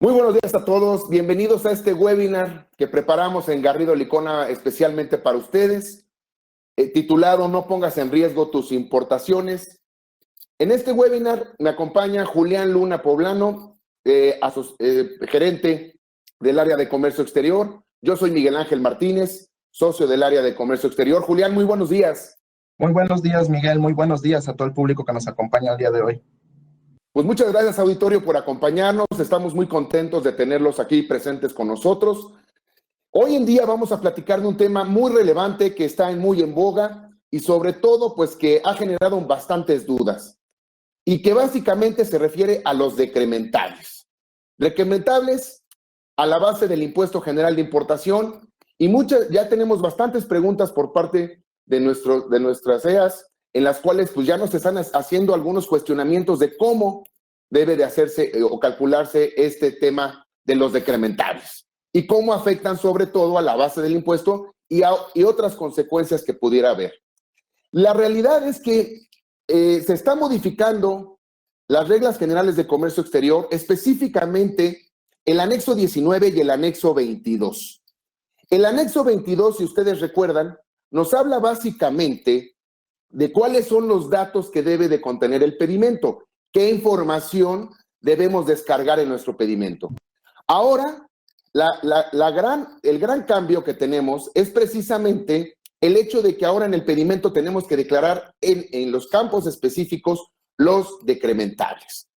Muy buenos días a todos, bienvenidos a este webinar que preparamos en Garrido Licona especialmente para ustedes, titulado No pongas en riesgo tus importaciones. En este webinar me acompaña Julián Luna Poblano, gerente del área de comercio exterior. Yo soy Miguel Ángel Martínez, socio del área de comercio exterior. Julián, muy buenos días. Muy buenos días, Miguel. Muy buenos días a todo el público que nos acompaña el día de hoy. Pues muchas gracias, auditorio, por acompañarnos. Estamos muy contentos de tenerlos aquí presentes con nosotros. Hoy en día vamos a platicar de un tema muy relevante que está muy en boga y sobre todo, pues que ha generado bastantes dudas y que básicamente se refiere a los decrementables. Decrementables a la base del Impuesto General de Importación y ya tenemos bastantes preguntas por parte de nuestras EAs en las cuales pues ya nos están haciendo algunos cuestionamientos de cómo debe de hacerse o calcularse este tema de los decrementables y cómo afectan sobre todo a la base del impuesto y otras consecuencias que pudiera haber. La realidad es que se están modificando las reglas generales de comercio exterior, específicamente el anexo 19 y el anexo 22. El anexo 22, si ustedes recuerdan, nos habla básicamente de cuáles son los datos que debe de contener el pedimento, qué información debemos descargar en nuestro pedimento. Ahora, el gran cambio que tenemos es precisamente el hecho de que ahora en el pedimento tenemos que declarar en los campos específicos los decrementables.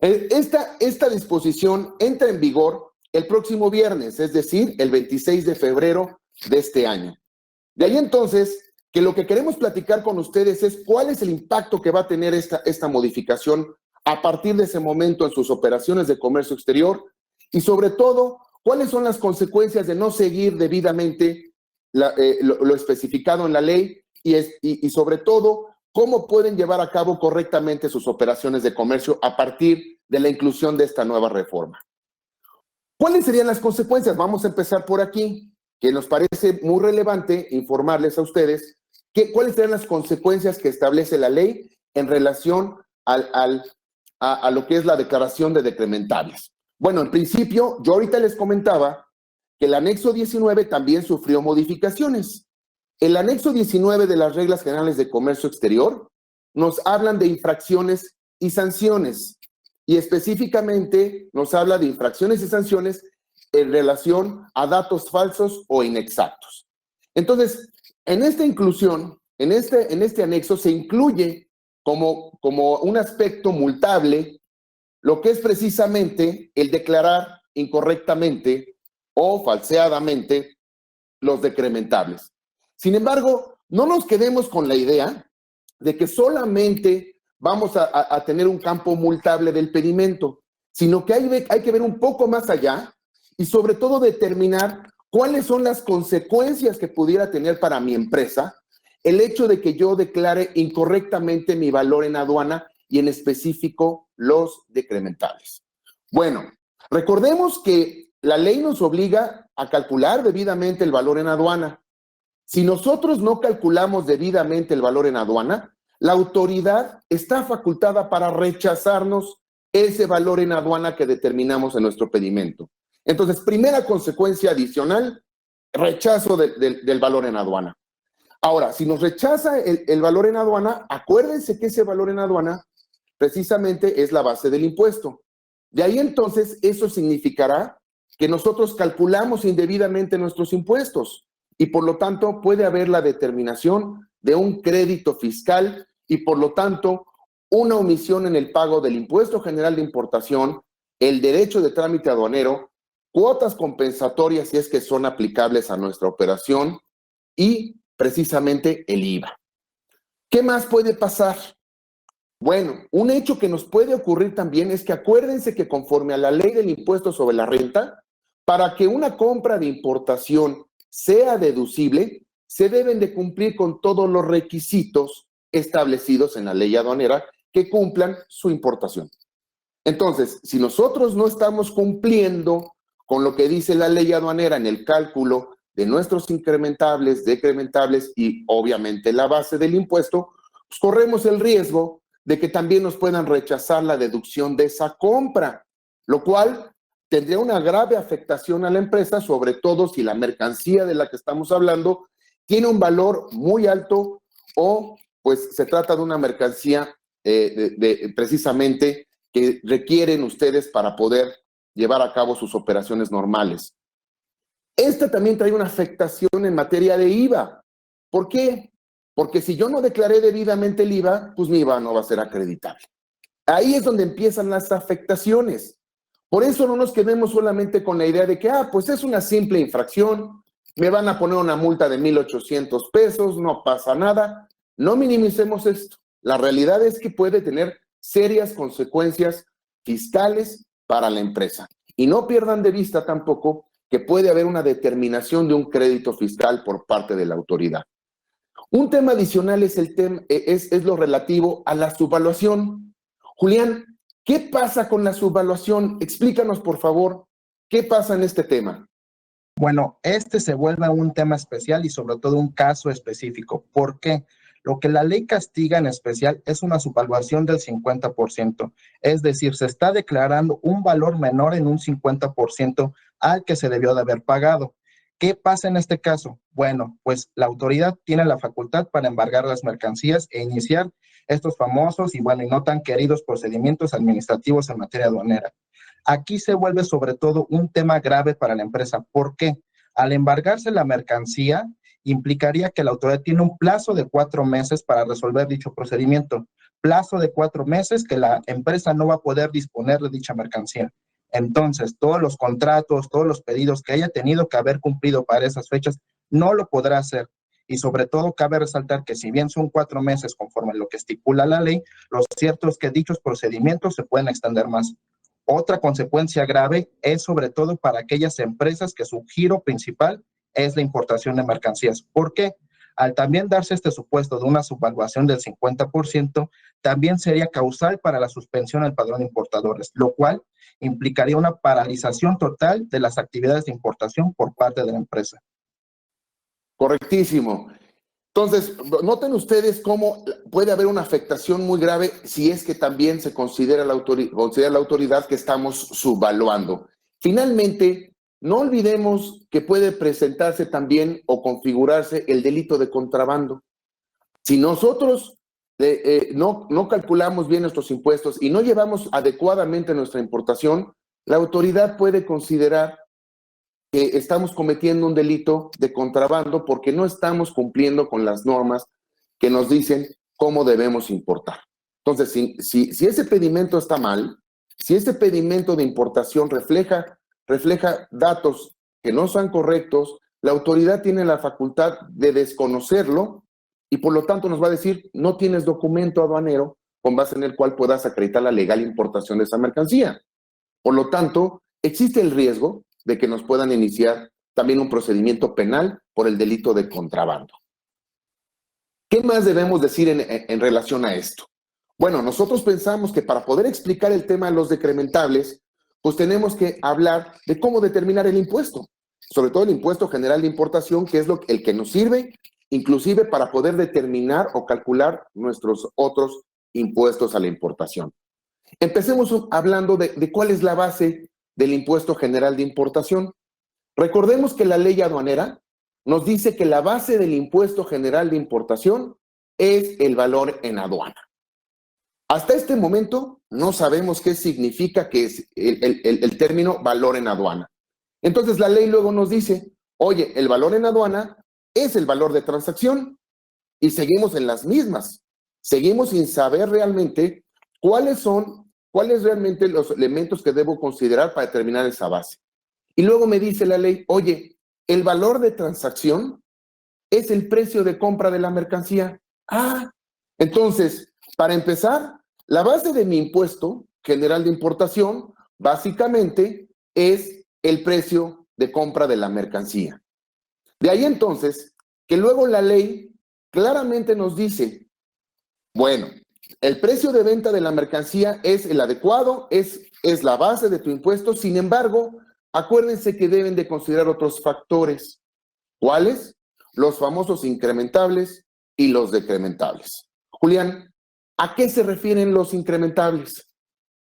Esta disposición entra en vigor el próximo viernes, es decir, el 26 de febrero de este año. De ahí entonces, que lo que queremos platicar con ustedes es cuál es el impacto que va a tener esta modificación a partir de ese momento en sus operaciones de comercio exterior y sobre todo, cuáles son las consecuencias de no seguir debidamente lo especificado en la ley y sobre todo, cómo pueden llevar a cabo correctamente sus operaciones de comercio a partir de la inclusión de esta nueva reforma. ¿Cuáles serían las consecuencias? Vamos a empezar por aquí, que nos parece muy relevante informarles a ustedes cuáles serían las consecuencias que establece la ley en relación a lo que es la declaración de decrementables. Bueno, en principio, yo ahorita les comentaba que el anexo 19 también sufrió modificaciones. El anexo 19 de las reglas generales de comercio exterior nos hablan de infracciones y sanciones y específicamente nos habla de infracciones y sanciones en relación a datos falsos o inexactos. Entonces, en esta inclusión, en este anexo se incluye como un aspecto multable lo que es precisamente el declarar incorrectamente o falseadamente los decrementables. Sin embargo, no nos quedemos con la idea de que solamente vamos a tener un campo multable del pedimento, sino que hay que ver un poco más allá y sobre todo determinar cuáles son las consecuencias que pudiera tener para mi empresa el hecho de que yo declare incorrectamente mi valor en aduana y en específico los decrementables. Bueno, recordemos que la ley nos obliga a calcular debidamente el valor en aduana. Si nosotros no calculamos debidamente el valor en aduana, la autoridad está facultada para rechazarnos ese valor en aduana que determinamos en nuestro pedimento. Entonces, primera consecuencia adicional, rechazo del valor en aduana. Ahora, si nos rechaza el valor en aduana, acuérdense que ese valor en aduana precisamente es la base del impuesto. De ahí entonces, eso significará que nosotros calculamos indebidamente nuestros impuestos y por lo tanto puede haber la determinación de un crédito fiscal y por lo tanto una omisión en el pago del impuesto general de importación, el derecho de trámite aduanero, cuotas compensatorias si es que son aplicables a nuestra operación y precisamente el IVA. ¿Qué más puede pasar? Bueno, un hecho que nos puede ocurrir también es que acuérdense que conforme a la ley del impuesto sobre la renta, para que una compra de importación sea deducible, se deben de cumplir con todos los requisitos establecidos en la ley aduanera que cumplan su importación. Entonces, si nosotros no estamos cumpliendo con lo que dice la ley aduanera en el cálculo de nuestros incrementables, decrementables y obviamente la base del impuesto, pues corremos el riesgo de que también nos puedan rechazar la deducción de esa compra, lo cual tendría una grave afectación a la empresa, sobre todo si la mercancía de la que estamos hablando tiene un valor muy alto o pues se trata de una mercancía precisamente que requieren ustedes para poder llevar a cabo sus operaciones normales. Esta también trae una afectación en materia de IVA. ¿Por qué? Porque si yo no declaré debidamente el IVA, pues mi IVA no va a ser acreditable. Ahí es donde empiezan las afectaciones. Por eso no nos quedemos solamente con la idea de que, pues es una simple infracción, me van a poner una multa de 1,800 pesos, no pasa nada. No minimicemos esto. La realidad es que puede tener serias consecuencias fiscales para la empresa. Y no pierdan de vista tampoco que puede haber una determinación de un crédito fiscal por parte de la autoridad. Un tema adicional es lo relativo a la subvaluación. Julián, ¿qué pasa con la subvaluación? Explícanos, por favor, ¿qué pasa en este tema? Bueno, este se vuelve un tema especial y sobre todo un caso específico. ¿Por qué? Lo que la ley castiga en especial es una subvaluación del 50%, es decir, se está declarando un valor menor en un 50% al que se debió de haber pagado. ¿Qué pasa en este caso? Bueno, pues la autoridad tiene la facultad para embargar las mercancías e iniciar estos famosos y no tan queridos procedimientos administrativos en materia aduanera. Aquí se vuelve sobre todo un tema grave para la empresa. ¿Por qué? Al embargarse la mercancía, implicaría que la autoridad tiene un plazo de 4 meses para resolver dicho procedimiento. Plazo de 4 meses que la empresa no va a poder disponer de dicha mercancía. Entonces, todos los contratos, todos los pedidos que haya tenido que haber cumplido para esas fechas, no lo podrá hacer. Y sobre todo, cabe resaltar que si bien son 4 meses conforme a lo que estipula la ley, lo cierto es que dichos procedimientos se pueden extender más. Otra consecuencia grave es sobre todo para aquellas empresas que su giro principal es la importación de mercancías. ¿Por qué? Al también darse este supuesto de una subvaluación del 50%, también sería causal para la suspensión del padrón de importadores, lo cual implicaría una paralización total de las actividades de importación por parte de la empresa. Correctísimo. Entonces, noten ustedes cómo puede haber una afectación muy grave si es que también se considera la autoridad que estamos subvaluando. Finalmente, no olvidemos que puede presentarse también o configurarse el delito de contrabando. Si nosotros no calculamos bien nuestros impuestos y no llevamos adecuadamente nuestra importación, la autoridad puede considerar que estamos cometiendo un delito de contrabando porque no estamos cumpliendo con las normas que nos dicen cómo debemos importar. Entonces, si ese pedimento está mal, si ese pedimento de importación refleja datos que no son correctos, la autoridad tiene la facultad de desconocerlo y por lo tanto nos va a decir, no tienes documento aduanero con base en el cual puedas acreditar la legal importación de esa mercancía. Por lo tanto, existe el riesgo de que nos puedan iniciar también un procedimiento penal por el delito de contrabando. ¿Qué más debemos decir en relación a esto? Bueno, nosotros pensamos que para poder explicar el tema de los decrementables, pues tenemos que hablar de cómo determinar el impuesto, sobre todo el impuesto general de importación, que es el que nos sirve inclusive para poder determinar o calcular nuestros otros impuestos a la importación. Empecemos hablando de cuál es la base del impuesto general de importación. Recordemos que la ley aduanera nos dice que la base del impuesto general de importación es el valor en aduana. Hasta este momento no sabemos qué significa que es el término valor en aduana. Entonces la ley luego nos dice, oye, el valor en aduana es el valor de transacción y seguimos en las mismas. Seguimos sin saber realmente cuáles realmente los elementos que debo considerar para determinar esa base. Y luego me dice la ley, oye, el valor de transacción es el precio de compra de la mercancía. Entonces, para empezar, la base de mi impuesto general de importación básicamente es el precio de compra de la mercancía. De ahí entonces, que luego la ley claramente nos dice, bueno, el precio de venta de la mercancía es el adecuado, es la base de tu impuesto. Sin embargo, acuérdense que deben de considerar otros factores. ¿Cuáles? Los famosos incrementables y los decrementables. Julián, ¿a qué se refieren los incrementables?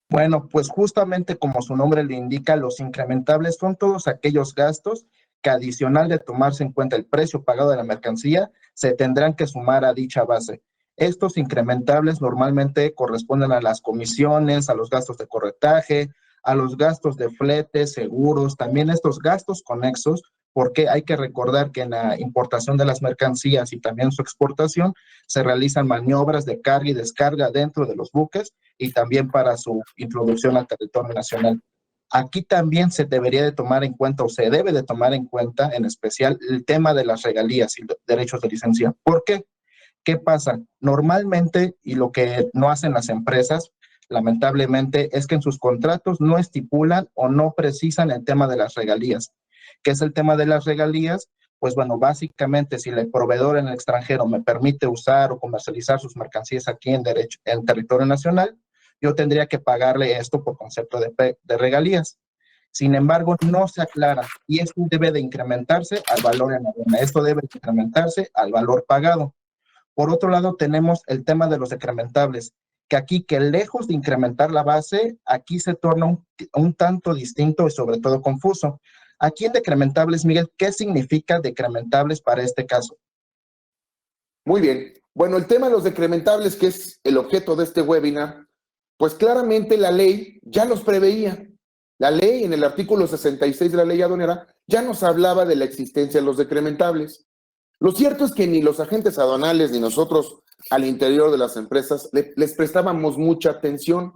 Bueno, pues justamente como su nombre le indica, los incrementables son todos aquellos gastos que adicional de tomarse en cuenta el precio pagado de la mercancía, se tendrán que sumar a dicha base. Estos incrementables normalmente corresponden a las comisiones, a los gastos de corretaje, a los gastos de flete, seguros, también estos gastos conexos, porque hay que recordar que en la importación de las mercancías y también su exportación se realizan maniobras de carga y descarga dentro de los buques y también para su introducción al territorio nacional. Aquí también se debería de tomar en cuenta o se debe de tomar en cuenta en especial el tema de las regalías y derechos de licencia. ¿Por qué? ¿Qué pasa? Normalmente, y lo que no hacen las empresas, lamentablemente, es que en sus contratos no estipulan o no precisan el tema de las regalías. ¿Qué es el tema de las regalías? Pues bueno, básicamente si el proveedor en el extranjero me permite usar o comercializar sus mercancías aquí en territorio nacional, yo tendría que pagarle esto por concepto de regalías. Sin embargo, no se aclara y esto debe de incrementarse al valor en la aduana. Esto debe de incrementarse al valor pagado. Por otro lado, tenemos el tema de los decrementables, que aquí, que lejos de incrementar la base, aquí se torna un tanto distinto y sobre todo confuso. Aquí en decrementables, Miguel, ¿qué significa decrementables para este caso? Muy bien. Bueno, el tema de los decrementables, que es el objeto de este webinar, pues claramente la ley ya los preveía. La ley, en el artículo 66 de la ley aduanera, ya nos hablaba de la existencia de los decrementables. Lo cierto es que ni los agentes aduanales ni nosotros al interior de las empresas les prestábamos mucha atención.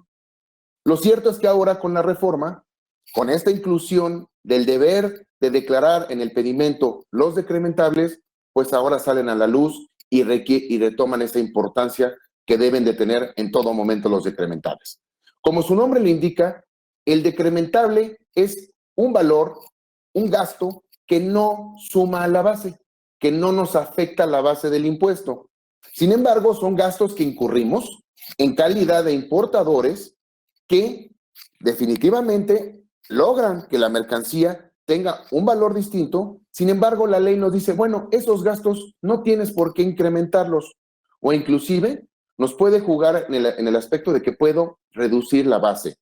Lo cierto es que ahora con la reforma, con esta inclusión del deber de declarar en el pedimento los decrementables, pues ahora salen a la luz y retoman esa importancia que deben de tener en todo momento los decrementables. Como su nombre le indica, el decrementable es un valor, un gasto que no suma a la base, que no nos afecta a la base del impuesto. Sin embargo, son gastos que incurrimos en calidad de importadores que definitivamente logran que la mercancía tenga un valor distinto. Sin embargo, la ley nos dice, bueno, esos gastos no tienes por qué incrementarlos, o inclusive nos puede jugar en el aspecto de que puedo reducir la base.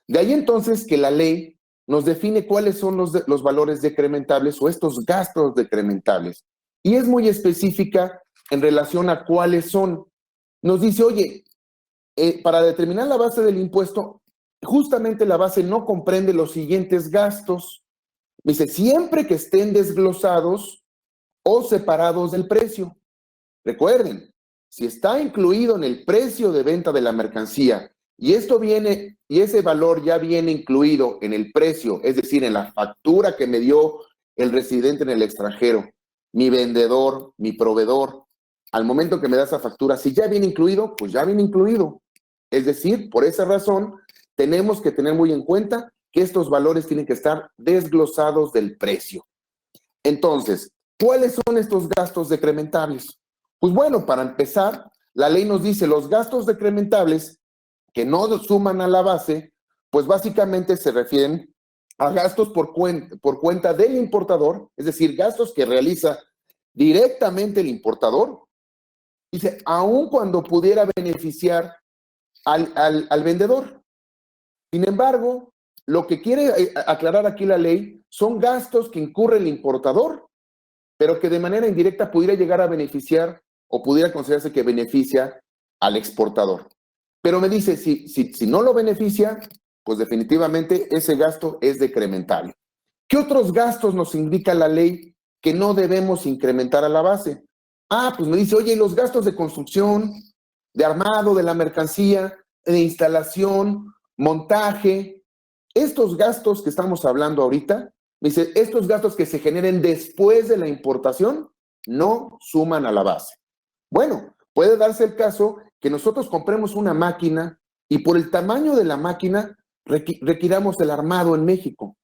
De ahí entonces que la ley nos define cuáles son los valores decrementables o estos gastos decrementables. Y es muy específica en relación a cuáles son. Nos dice, oye, para determinar la base del impuesto, justamente la base no comprende los siguientes gastos. Dice, siempre que estén desglosados o separados del precio. Recuerden, si está incluido en el precio de venta de la mercancía y esto viene, y ese valor ya viene incluido en el precio, es decir, en la factura que me dio el residente en el extranjero, mi vendedor, mi proveedor, al momento que me da esa factura, si ya viene incluido, pues ya viene incluido. Es decir, por esa razón, tenemos que tener muy en cuenta que estos valores tienen que estar desglosados del precio. Entonces, ¿cuáles son estos gastos decrementables? Pues bueno, para empezar, la ley nos dice los gastos decrementables que no suman a la base, pues básicamente se refieren a gastos por cuenta del importador, es decir, gastos que realiza directamente el importador. Dice, aun cuando pudiera beneficiar al vendedor. Sin embargo, lo que quiere aclarar aquí la ley son gastos que incurre el importador, pero que de manera indirecta pudiera llegar a beneficiar o pudiera considerarse que beneficia al exportador. Pero me dice, si no lo beneficia, pues definitivamente ese gasto es decrementable. ¿Qué otros gastos nos indica la ley que no debemos incrementar a la base? Pues me dice, oye, los gastos de construcción, de armado de la mercancía, de instalación, montaje, estos gastos que estamos hablando ahorita, me dice, estos gastos que se generen después de la importación no suman a la base. Bueno, puede darse el caso que nosotros compremos una máquina y por el tamaño de la máquina requiramos el armado en México.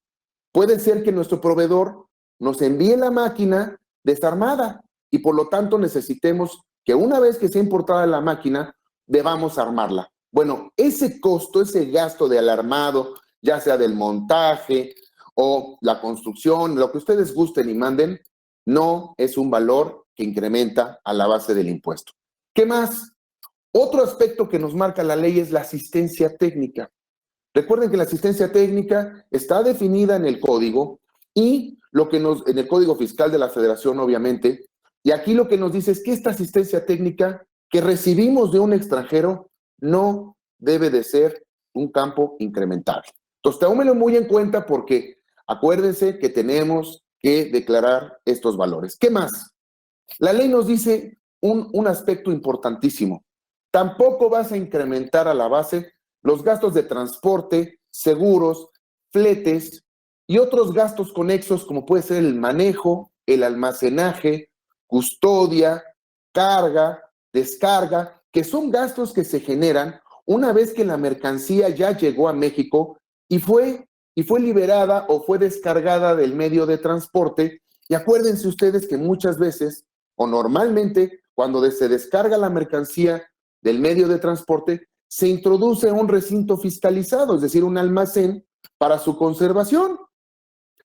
Puede ser que nuestro proveedor nos envíe la máquina desarmada y por lo tanto necesitemos que una vez que sea importada la máquina, debamos armarla. Bueno, ese costo, ese gasto del armado, ya sea del montaje o la construcción, lo que ustedes gusten y manden, no es un valor que incrementa a la base del impuesto. ¿Qué más? Otro aspecto que nos marca la ley es la asistencia técnica. Recuerden que la asistencia técnica está definida en el código y en el Código Fiscal de la Federación, obviamente, y aquí lo que nos dice es que esta asistencia técnica que recibimos de un extranjero no debe de ser un campo incrementable. Entonces, tómenlo muy en cuenta porque acuérdense que tenemos que declarar estos valores. ¿Qué más? La ley nos dice un aspecto importantísimo. Tampoco vas a incrementar a la base los gastos de transporte, seguros, fletes y otros gastos conexos como puede ser el manejo, el almacenaje, custodia, carga, descarga, que son gastos que se generan una vez que la mercancía ya llegó a México y fue liberada o fue descargada del medio de transporte. Y acuérdense ustedes que muchas veces o normalmente cuando se descarga la mercancía del medio de transporte, se introduce un recinto fiscalizado, es decir, un almacén para su conservación.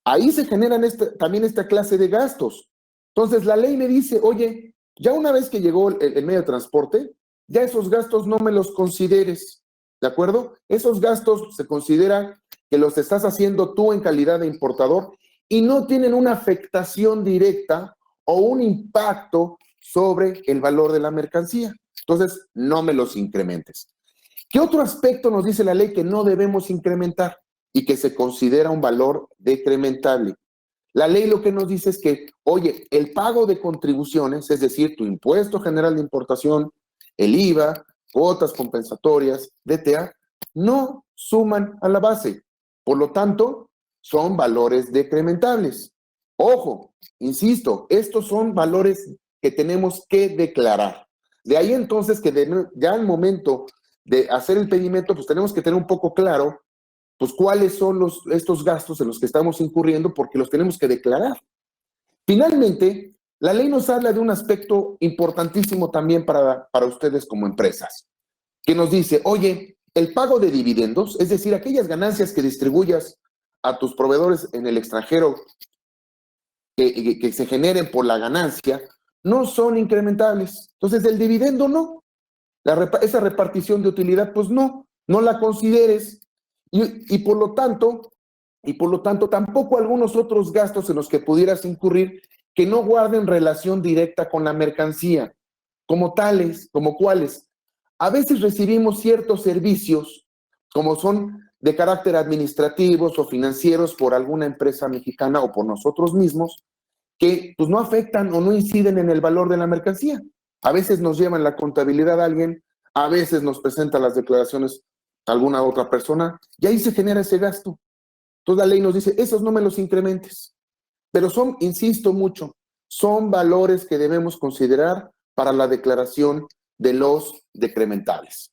Ahí se generan también esta clase de gastos. Entonces, la ley me dice, oye, ya una vez que llegó el medio de transporte, ya esos gastos no me los consideres, ¿de acuerdo? Esos gastos se considera que los estás haciendo tú en calidad de importador y no tienen una afectación directa o un impacto sobre el valor de la mercancía. Entonces, no me los incrementes. ¿Qué otro aspecto nos dice la ley que no debemos incrementar y que se considera un valor decrementable? La ley lo que nos dice es que, oye, el pago de contribuciones, es decir, tu impuesto general de importación, el IVA, cuotas compensatorias, DTA, no suman a la base. Por lo tanto, son valores decrementables. Ojo, insisto, estos son valores que tenemos que declarar. De ahí entonces que ya al momento de hacer el pedimento, pues tenemos que tener un poco claro pues cuáles son estos gastos en los que estamos incurriendo porque los tenemos que declarar. Finalmente, la ley nos habla de un aspecto importantísimo también para ustedes como empresas, que nos dice, oye, el pago de dividendos, es decir, aquellas ganancias que distribuyas a tus proveedores en el extranjero que se generen por la ganancia, no son incrementables. Entonces, el dividendo no. Esa repartición de utilidad, pues no la consideres. Y por lo tanto, tampoco algunos otros gastos en los que pudieras incurrir que no guarden relación directa con la mercancía, como tales, como cuáles. A veces recibimos ciertos servicios, como son de carácter administrativos o financieros por alguna empresa mexicana o por nosotros mismos, que pues no afectan o no inciden en el valor de la mercancía. A veces nos llevan la contabilidad a alguien, a veces nos presenta las declaraciones a alguna otra persona, y ahí se genera ese gasto. Entonces la ley nos dice, esos no me los incrementes. Pero son, insisto mucho, son valores que debemos considerar para la declaración de los decrementables.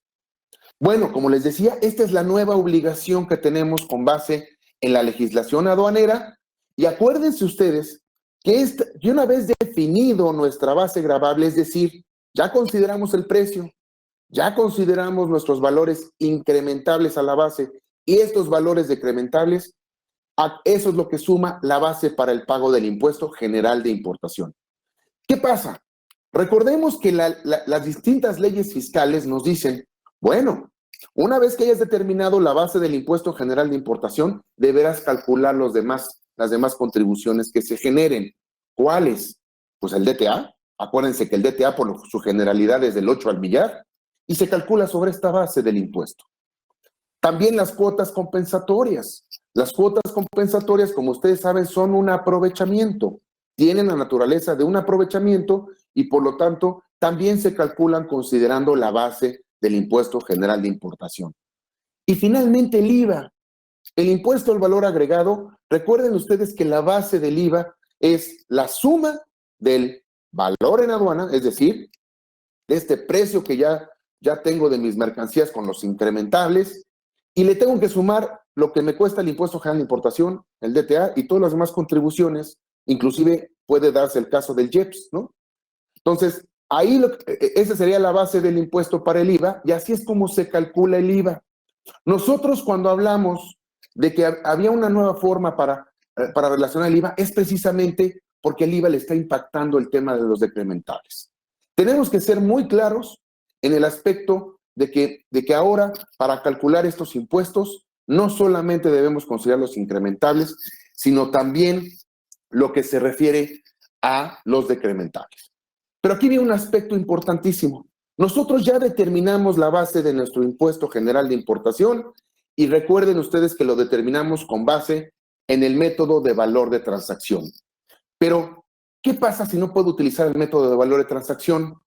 Bueno, como les decía, esta es la nueva obligación que tenemos con base en la legislación aduanera, y acuérdense ustedes que una vez definido nuestra base gravable, es decir, ya consideramos el precio, ya consideramos nuestros valores incrementables a la base y estos valores decrementables, eso es lo que suma la base para el pago del impuesto general de importación. ¿Qué pasa? Recordemos que las distintas leyes fiscales nos dicen, bueno, una vez que hayas determinado la base del impuesto general de importación, deberás calcular las demás contribuciones que se generen. ¿Cuáles? Pues el DTA. Acuérdense que el DTA por su generalidad es del 8 al millar y se calcula sobre esta base del impuesto. También las cuotas compensatorias. Las cuotas compensatorias, como ustedes saben, son un aprovechamiento. Tienen la naturaleza de un aprovechamiento y por lo tanto también se calculan considerando la base del impuesto general de importación. Y finalmente el IVA, el impuesto al valor agregado. Recuerden ustedes que la base del IVA es la suma del valor en aduana, es decir, de este precio que ya tengo de mis mercancías con los incrementables, y le tengo que sumar lo que me cuesta el impuesto general de importación, el DTA y todas las demás contribuciones, inclusive puede darse el caso del IEPS, ¿no? Entonces, ahí esa sería la base del impuesto para el IVA, y así es como se calcula el IVA. Nosotros cuando hablamos de que había una nueva forma para relacionar el IVA, es precisamente porque el IVA le está impactando el tema de los decrementables. Tenemos que ser muy claros en el aspecto de que ahora, para calcular estos impuestos, No solamente debemos considerar los incrementables, sino también lo que se refiere a los decrementables. Pero aquí viene un aspecto importantísimo. Nosotros ya determinamos la base de nuestro impuesto general de importación y recuerden ustedes que lo determinamos con base en el método de valor de transacción. Pero, ¿qué pasa si no puedo utilizar el método de valor de transacción?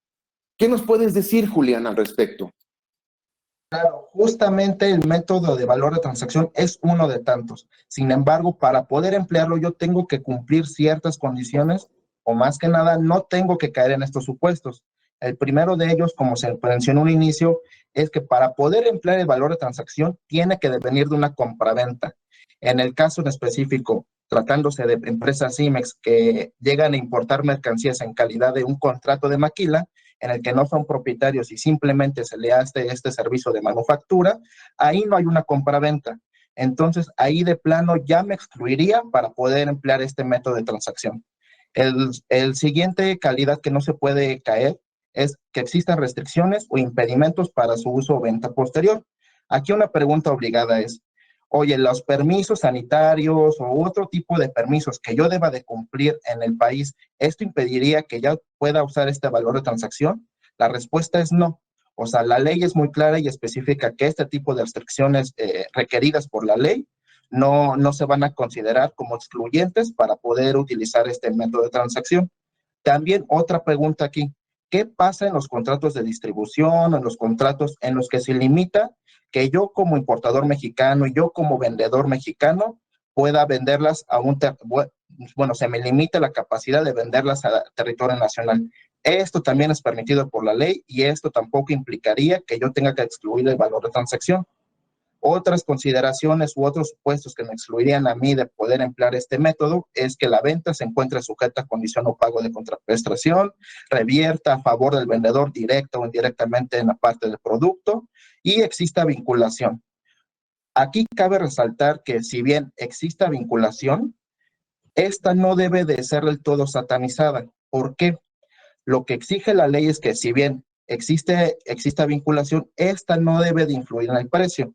¿Qué nos puedes decir, Julián, al respecto? Claro, justamente el método de valor de transacción es uno de tantos. Sin embargo, para poder emplearlo, yo tengo que cumplir ciertas condiciones, o más que nada, no tengo que caer en estos supuestos. El primero de ellos, como se mencionó al inicio, es que para poder emplear el valor de transacción, tiene que devenir de una compraventa. En el caso en específico, tratándose de empresas IMEX que llegan a importar mercancías en calidad de un contrato de maquila, en el que no son propietarios y simplemente se le hace este servicio de manufactura, ahí no hay una compraventa. Entonces, ahí de plano ya me excluiría para poder emplear este método de transacción. El siguiente calidad que no se puede caer es que existan restricciones o impedimentos para su uso o venta posterior. Aquí una pregunta obligada es, oye, los permisos sanitarios o otro tipo de permisos que yo deba de cumplir en el país, ¿esto impediría que ya pueda usar este valor de transacción? La respuesta es no. O sea, la ley es muy clara y específica que este tipo de restricciones requeridas por la ley no se van a considerar como excluyentes para poder utilizar este método de transacción. También otra pregunta aquí, ¿qué pasa en los contratos de distribución, en los contratos en los que se limita que yo como importador mexicano y yo como vendedor mexicano pueda venderlas a bueno, se me limita la capacidad de venderlas a territorio nacional? Esto también es permitido por la ley y esto tampoco implicaría que yo tenga que excluir el valor de transacción. Otras consideraciones u otros supuestos que me excluirían a mí de poder emplear este método es que la venta se encuentre sujeta a condición o pago de contraprestación, revierta a favor del vendedor directa o indirectamente en la parte del producto y exista vinculación. Aquí cabe resaltar que si bien exista vinculación, esta no debe de ser del todo satanizada. ¿Por qué? Lo que exige la ley es que si bien exista vinculación, esta no debe de influir en el precio.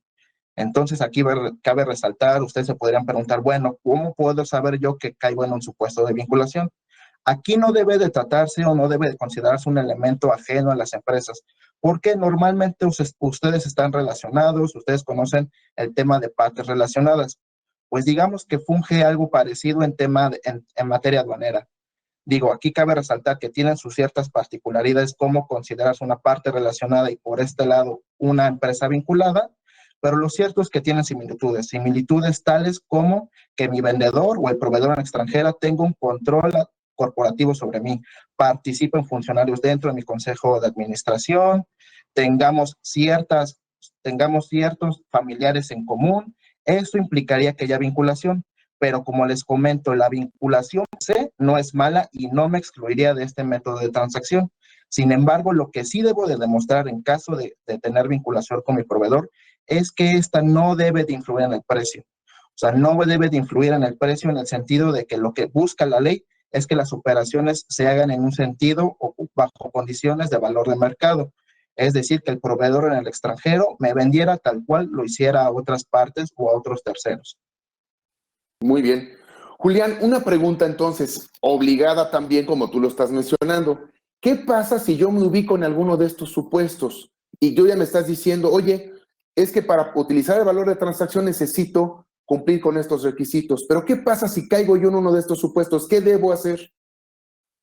Entonces aquí cabe resaltar, ustedes se podrían preguntar, bueno, ¿cómo puedo saber yo que caigo en un supuesto de vinculación? Aquí no debe de tratarse o no debe de considerarse un elemento ajeno a las empresas, porque normalmente ustedes están relacionados, ustedes conocen el tema de partes relacionadas. Pues digamos que funge algo parecido en materia aduanera. Digo, aquí cabe resaltar que tienen sus ciertas particularidades, como considerarse una parte relacionada y por este lado una empresa vinculada, pero lo cierto es que tienen similitudes tales como que mi vendedor o el proveedor en extranjera tenga un control corporativo sobre mí, participen funcionarios dentro de mi consejo de administración, tengamos ciertos familiares en común. Eso implicaría que haya vinculación, pero como les comento, la vinculación no es mala y no me excluiría de este método de transacción. Sin embargo, lo que sí debo de demostrar en caso de tener vinculación con mi proveedor es que esta no debe de influir en el precio. O sea, no debe de influir en el precio en el sentido de que lo que busca la ley es que las operaciones se hagan en un sentido o bajo condiciones de valor de mercado. Es decir, que el proveedor en el extranjero me vendiera tal cual lo hiciera a otras partes o a otros terceros. Muy bien. Julián, una pregunta entonces, obligada también como tú lo estás mencionando. ¿Qué pasa si yo me ubico en alguno de estos supuestos y yo ya me estás diciendo, oye, es que para utilizar el valor de transacción necesito cumplir con estos requisitos, pero ¿qué pasa si caigo yo en uno de estos supuestos? ¿Qué debo hacer?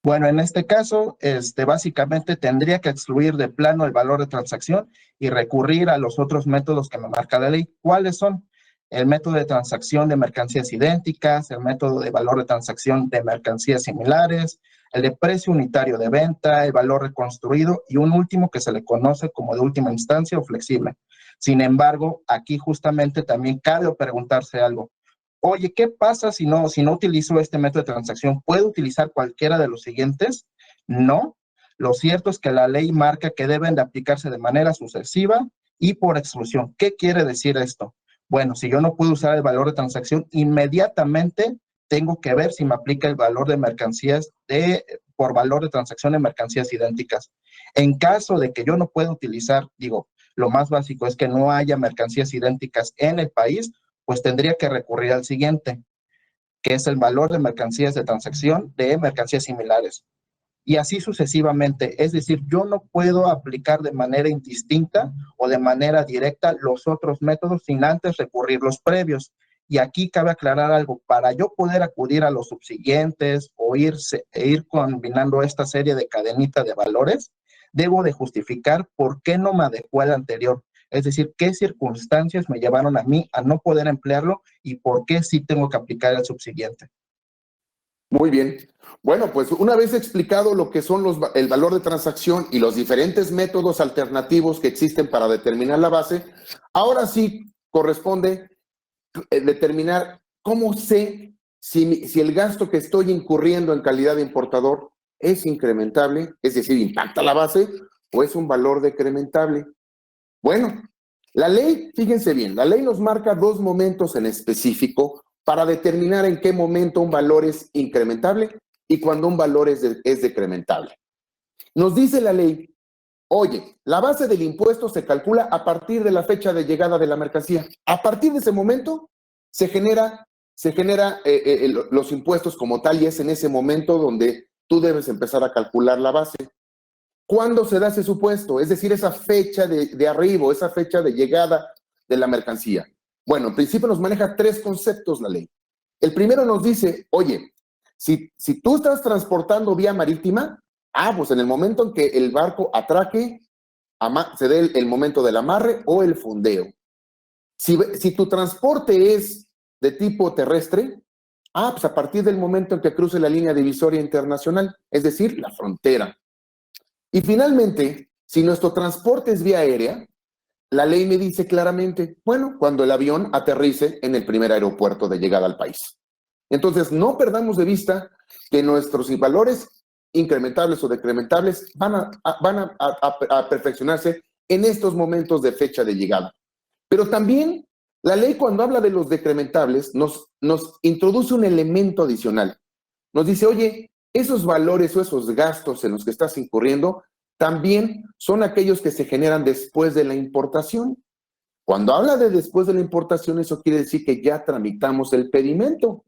Bueno, en este caso, básicamente tendría que excluir de plano el valor de transacción y recurrir a los otros métodos que me marca la ley. ¿Cuáles son? El método de transacción de mercancías idénticas, el método de valor de transacción de mercancías similares, el de precio unitario de venta, el valor reconstruido y un último que se le conoce como de última instancia o flexible. Sin embargo, aquí justamente también cabe preguntarse algo. Oye, ¿qué pasa si no utilizo este método de transacción? ¿Puedo utilizar cualquiera de los siguientes? No. Lo cierto es que la ley marca que deben de aplicarse de manera sucesiva y por exclusión. ¿Qué quiere decir esto? Bueno, si yo no puedo usar el valor de transacción, inmediatamente tengo que ver si me aplica el valor de mercancías por valor de transacción de mercancías idénticas. En caso de que yo no pueda utilizar, digo, lo más básico es que no haya mercancías idénticas en el país, pues tendría que recurrir al siguiente, que es el valor de mercancías de transacción de mercancías similares. Y así sucesivamente. Es decir, yo no puedo aplicar de manera indistinta o de manera directa los otros métodos sin antes recurrir los previos. Y aquí cabe aclarar algo, para yo poder acudir a los subsiguientes o ir combinando esta serie de cadenita de valores, debo de justificar por qué no me adecué al anterior. Es decir, qué circunstancias me llevaron a mí a no poder emplearlo y por qué sí tengo que aplicar el subsiguiente. Muy bien. Bueno, pues una vez explicado lo que son el valor de transacción y los diferentes métodos alternativos que existen para determinar la base, ahora sí corresponde determinar cómo sé si el gasto que estoy incurriendo en calidad de importador es incrementable, es decir, impacta la base, o es un valor decrementable. Bueno, la ley, fíjense bien, la ley nos marca dos momentos en específico para determinar en qué momento un valor es incrementable y cuando un valor es decrementable. Nos dice la ley, oye, la base del impuesto se calcula a partir de la fecha de llegada de la mercancía. A partir de ese momento se genera los impuestos como tal y es en ese momento donde tú debes empezar a calcular la base. ¿Cuándo se da ese supuesto? Es decir, esa fecha de arribo, esa fecha de llegada de la mercancía. Bueno, en principio nos maneja tres conceptos la ley. El primero nos dice, oye, si tú estás transportando vía marítima, pues en el momento en que el barco atraque, se dé el momento del amarre o el fondeo. Si tu transporte es de tipo terrestre, pues a partir del momento en que cruce la línea divisoria internacional, es decir, la frontera. Y finalmente, si nuestro transporte es vía aérea, la ley me dice claramente, bueno, cuando el avión aterrice en el primer aeropuerto de llegada al país. Entonces, no perdamos de vista que nuestros valores incrementables o decrementables van a perfeccionarse en estos momentos de fecha de llegada. Pero también la ley, cuando habla de los decrementables, nos introduce un elemento adicional. Nos dice, oye, esos valores o esos gastos en los que estás incurriendo también son aquellos que se generan después de la importación. Cuando habla de después de la importación, eso quiere decir que ya tramitamos el pedimento.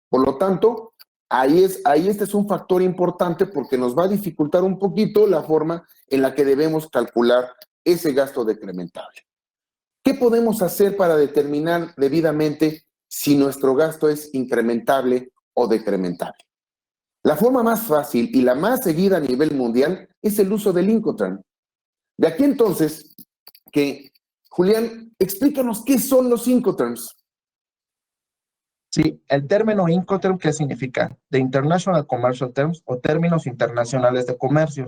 Por lo tanto, ahí este es un factor importante porque nos va a dificultar un poquito la forma en la que debemos calcular ese gasto decrementable. ¿Qué podemos hacer para determinar debidamente si nuestro gasto es incrementable o decrementable? La forma más fácil y la más seguida a nivel mundial es el uso del Incoterm. De aquí entonces que, Julián, explícanos qué son los Incoterms. Sí, el término Incoterm, ¿qué significa? The International Commercial Terms o términos internacionales de comercio.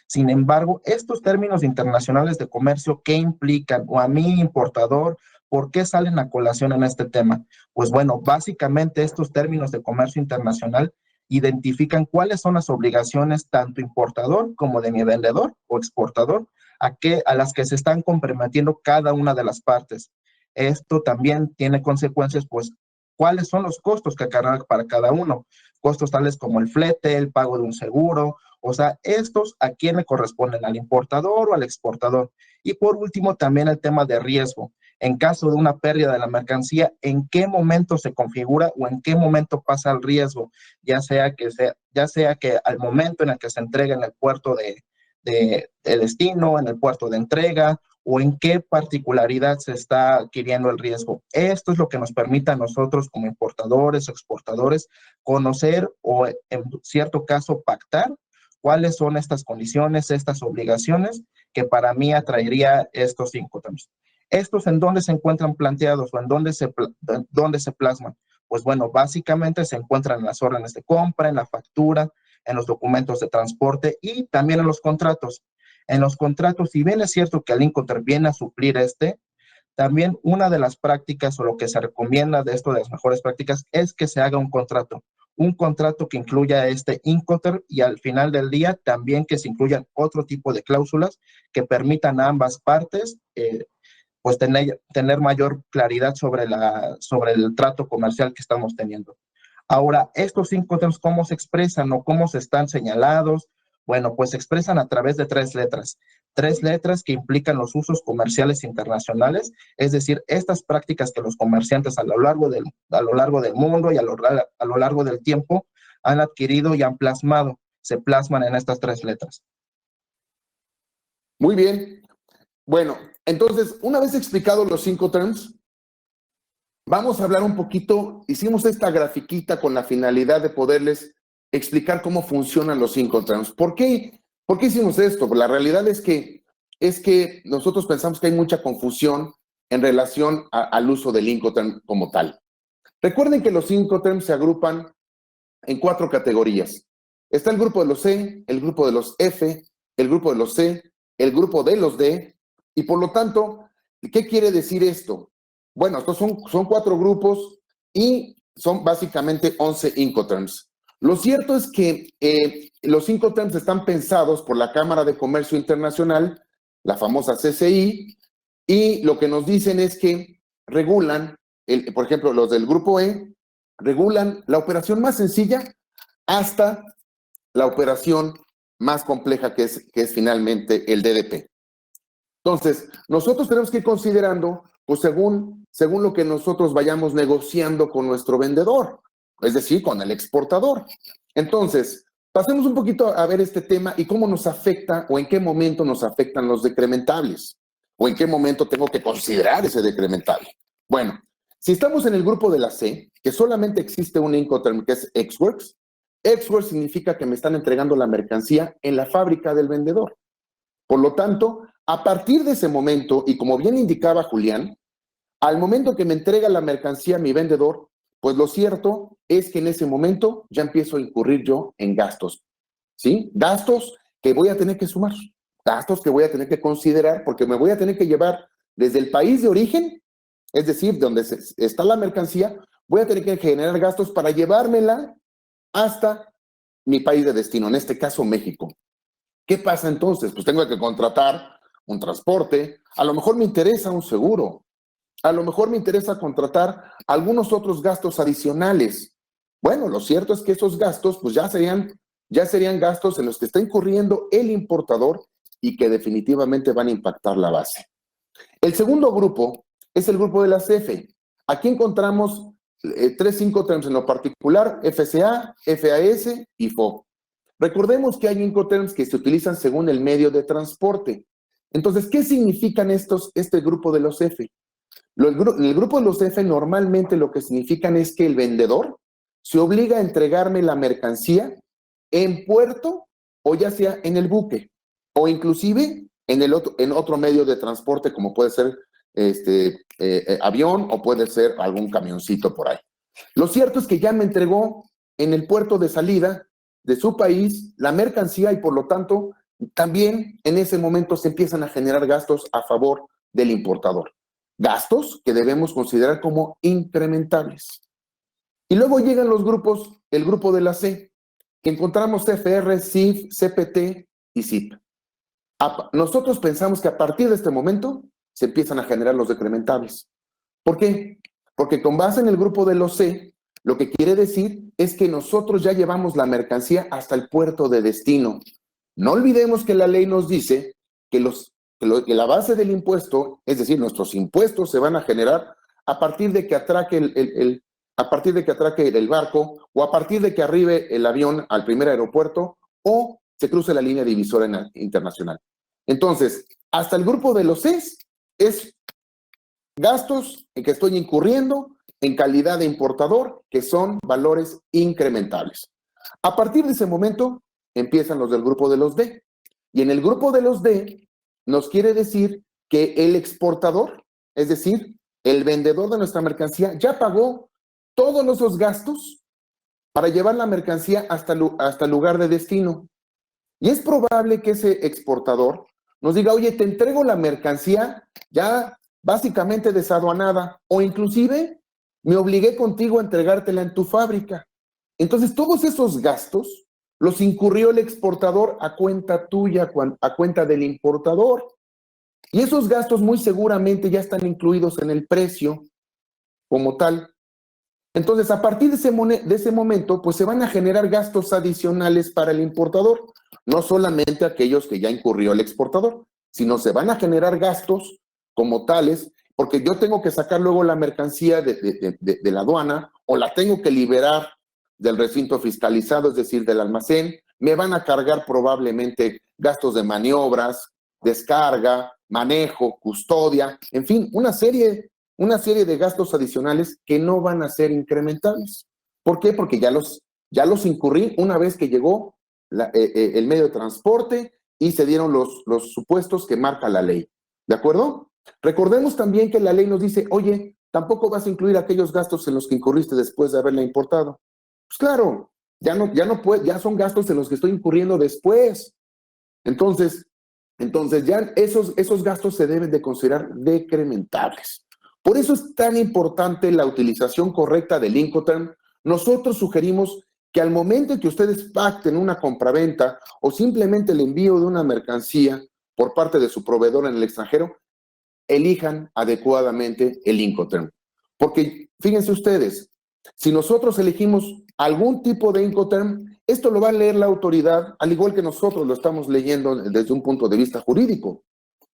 Sin embargo, estos términos internacionales de comercio, ¿qué implican? O a mí, importador, ¿por qué salen a colación en este tema? Pues bueno, básicamente estos términos de comercio internacional identifican cuáles son las obligaciones tanto importador como de mi vendedor o exportador a las que se están comprometiendo cada una de las partes. Esto también tiene consecuencias, pues, cuáles son los costos que acarrea para cada uno. Costos tales como el flete, el pago de un seguro, o sea, estos a quién le corresponden, al importador o al exportador. Y por último, también el tema de riesgo. En caso de una pérdida de la mercancía, ¿en qué momento se configura o en qué momento pasa el riesgo? Ya sea que al momento en el que se entrega en el puerto de destino, en el puerto de entrega, o en qué particularidad se está adquiriendo el riesgo. Esto es lo que nos permite a nosotros como importadores o exportadores conocer o en cierto caso pactar cuáles son estas condiciones, estas obligaciones que para mí atraería estos Incoterms. ¿Estos en dónde se encuentran planteados o en dónde se plasman? Pues bueno, básicamente se encuentran en las órdenes de compra, en la factura, en los documentos de transporte y también en los contratos. En los contratos, si bien es cierto que el Incoterm viene a suplir también una de las prácticas o lo que se recomienda de esto de las mejores prácticas es que se haga un contrato que incluya este Incoterm y al final del día también que se incluyan otro tipo de cláusulas que permitan a ambas partes pues tener mayor claridad sobre el trato comercial que estamos teniendo. Ahora, estos Incoterms, ¿cómo se expresan o cómo se están señalados Bueno, pues se expresan a través de tres letras que implican los usos comerciales internacionales, es decir, estas prácticas que los comerciantes a lo largo del mundo y a lo largo del tiempo han adquirido y han plasmado, se plasman en estas tres letras. Muy bien. Bueno, entonces, una vez explicados los 5 terms, vamos a hablar un poquito, hicimos esta grafiquita con la finalidad de poderles explicar cómo funcionan los 5 terms. ¿Por qué hicimos esto? Pues la realidad es que nosotros pensamos que hay mucha confusión en relación al uso del Incoterm como tal. Recuerden que los 5 terms se agrupan en 4 categorías. Está el grupo de los C, el grupo de los F, el grupo de los C, el grupo de los D, y por lo tanto, ¿qué quiere decir esto? Bueno, estos son 4 grupos y son básicamente 11 Incoterms. Lo cierto es que los Incoterms están pensados por la Cámara de Comercio Internacional, la famosa CCI, y lo que nos dicen es que regulan, por ejemplo, los del grupo E, regulan la operación más sencilla hasta la operación más compleja que es finalmente el DDP. Entonces, nosotros tenemos que ir considerando, pues según lo que nosotros vayamos negociando con nuestro vendedor, es decir, con el exportador. Entonces, pasemos un poquito a ver este tema y cómo nos afecta o en qué momento nos afectan los decrementables o en qué momento tengo que considerar ese decrementable. Bueno, si estamos en el grupo de la C, que solamente existe un Incoterm que es Ex-Works, Ex-Works significa que me están entregando la mercancía en la fábrica del vendedor. Por lo tanto, a partir de ese momento, y como bien indicaba Julián, al momento que me entrega la mercancía mi vendedor, pues lo cierto es que en ese momento ya empiezo a incurrir yo en gastos, ¿sí? Gastos que voy a tener que sumar, gastos que voy a tener que considerar, porque me voy a tener que llevar desde el país de origen, es decir, donde está la mercancía, voy a tener que generar gastos para llevármela hasta mi país de destino, en este caso México. ¿Qué pasa entonces? Pues tengo que contratar un transporte, a lo mejor me interesa un seguro, a lo mejor me interesa contratar algunos otros gastos adicionales. Bueno, lo cierto es que esos gastos pues ya serían gastos en los que está incurriendo el importador y que definitivamente van a impactar la base. El segundo grupo es el grupo de las F. Aquí encontramos 3 Incoterms en lo particular, FCA, FAS y FO. Recordemos que hay Incoterms que se utilizan según el medio de transporte. Entonces, ¿qué significan este grupo de los F? El grupo de los F normalmente lo que significan es que el vendedor se obliga a entregarme la mercancía en puerto o ya sea en el buque o inclusive en otro medio de transporte como puede ser avión o puede ser algún camioncito por ahí. Lo cierto es que ya me entregó en el puerto de salida de su país la mercancía y por lo tanto también en ese momento se empiezan a generar gastos a favor del importador. Gastos que debemos considerar como incrementables. Y luego llegan los grupos, el grupo de la C, que encontramos CFR, CIF, CPT y CIP. Nosotros pensamos que a partir de este momento se empiezan a generar los decrementables. ¿Por qué? Porque con base en el grupo de los C, lo que quiere decir es que nosotros ya llevamos la mercancía hasta el puerto de destino. No olvidemos que la ley nos dice que la base del impuesto, es decir, nuestros impuestos se van a generar a partir de que atraque el barco o a partir de que arribe el avión al primer aeropuerto o se cruce la línea divisora internacional. Entonces, hasta el grupo de los C es gastos en que estoy incurriendo en calidad de importador, que son valores incrementables. A partir de ese momento, empiezan los del grupo de los D. Y en el grupo de los D, nos quiere decir que el exportador, es decir, el vendedor de nuestra mercancía, ya pagó todos esos gastos para llevar la mercancía hasta el lugar de destino. Y es probable que ese exportador nos diga, oye, te entrego la mercancía ya básicamente desaduanada, o inclusive me obligué contigo a entregártela en tu fábrica. Entonces, todos esos gastos los incurrió el exportador a cuenta tuya, a cuenta del importador. Y esos gastos muy seguramente ya están incluidos en el precio como tal. Entonces, a partir de ese momento, pues se van a generar gastos adicionales para el importador. no solamente aquellos que ya incurrió el exportador, sino se van a generar gastos como tales, porque yo tengo que sacar luego la mercancía de la aduana o la tengo que liberar del recinto fiscalizado, es decir, del almacén. Me van a cargar probablemente gastos de maniobras, descarga, manejo, custodia, en fin, una serie de gastos adicionales que no van a ser incrementables. ¿Por qué? Porque ya los incurrí una vez que llegó el medio de transporte y se dieron los supuestos que marca la ley. ¿De acuerdo? Recordemos también que la ley nos dice, oye, tampoco vas a incluir aquellos gastos en los que incurriste después de haberla importado. Pues claro, ya son gastos en los que estoy incurriendo después. Entonces ya esos gastos se deben de considerar decrementables. Por eso es tan importante la utilización correcta del Incoterm. Nosotros sugerimos que al momento en que ustedes pacten una compraventa o simplemente el envío de una mercancía por parte de su proveedor en el extranjero, elijan adecuadamente el Incoterm. Porque fíjense ustedes, si nosotros elegimos algún tipo de Incoterm, esto lo va a leer la autoridad, al igual que nosotros lo estamos leyendo desde un punto de vista jurídico.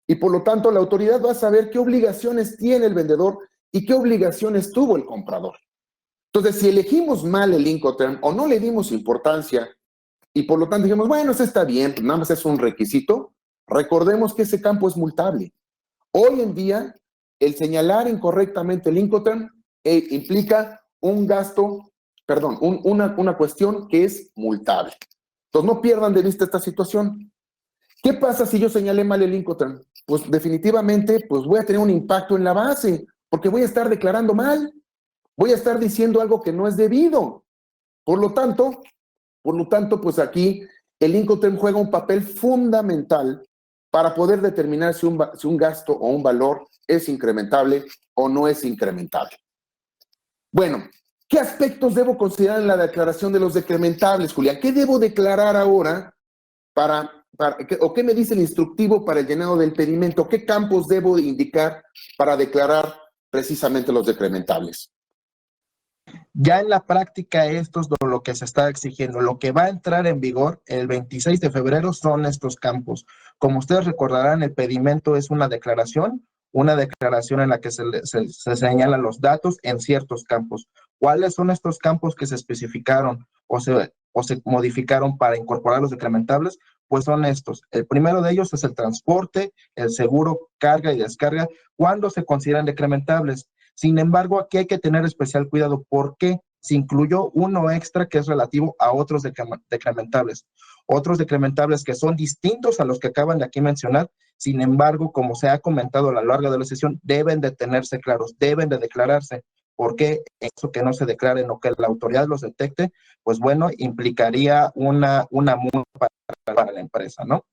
Y por lo tanto, la autoridad va a saber qué obligaciones tiene el vendedor y qué obligaciones tuvo el comprador. Entonces, si elegimos mal el Incoterm o no le dimos importancia y por lo tanto dijimos, bueno, eso está bien, nada más es un requisito, recordemos que ese campo es multable. Hoy en día, el señalar incorrectamente el Incoterm implica un gasto, perdón, una cuestión que es multable. Entonces, no pierdan de vista esta situación. ¿Qué pasa si yo señalé mal el Incoterm? Pues definitivamente pues voy a tener un impacto en la base, porque voy a estar declarando mal, voy a estar diciendo algo que no es debido. Por lo tanto, pues aquí el Incoterm juega un papel fundamental para poder determinar si un gasto o un valor es incrementable o no es incrementable. Bueno, ¿qué aspectos debo considerar en la declaración de los decrementables, Julián? ¿Qué debo declarar ahora o qué me dice el instructivo para el llenado del pedimento? ¿Qué campos debo indicar para declarar precisamente los decrementables? Ya en la práctica esto es lo que se está exigiendo. Lo que va a entrar en vigor el 26 de febrero son estos campos. Como ustedes recordarán, el pedimento es una declaración en la que se señalan los datos en ciertos campos. ¿Cuáles son estos campos que se especificaron o se modificaron para incorporar los decrementables? Pues son estos. El primero de ellos es el transporte, el seguro, carga y descarga, cuando se consideran decrementables. Sin embargo, aquí hay que tener especial cuidado porque se incluyó uno extra que es relativo a otros decrementables. Otros decrementables que son distintos a los que acaban de aquí mencionar. Sin embargo, como se ha comentado a lo largo de la sesión, deben de tenerse claros, deben de declararse, porque eso que no se declaren o que la autoridad los detecte, pues bueno, implicaría una multa para la empresa, ¿no?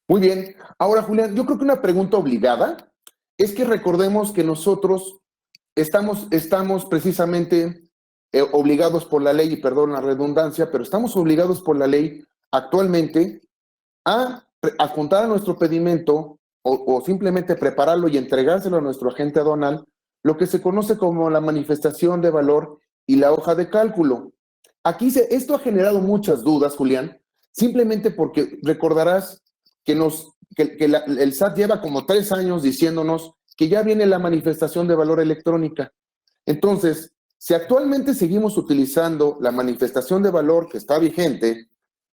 Muy bien. Ahora, Julián, yo creo que una pregunta obligada es que recordemos que nosotros estamos precisamente obligados por la ley, y perdón la redundancia, pero estamos obligados por la ley actualmente a adjuntar a nuestro pedimento o simplemente prepararlo y entregárselo a nuestro agente aduanal, lo que se conoce como la manifestación de valor y la hoja de cálculo. Esto ha generado muchas dudas, Julián, simplemente porque recordarás que el SAT lleva como 3 años diciéndonos que ya viene la manifestación de valor electrónica. Entonces, si actualmente seguimos utilizando la manifestación de valor que está vigente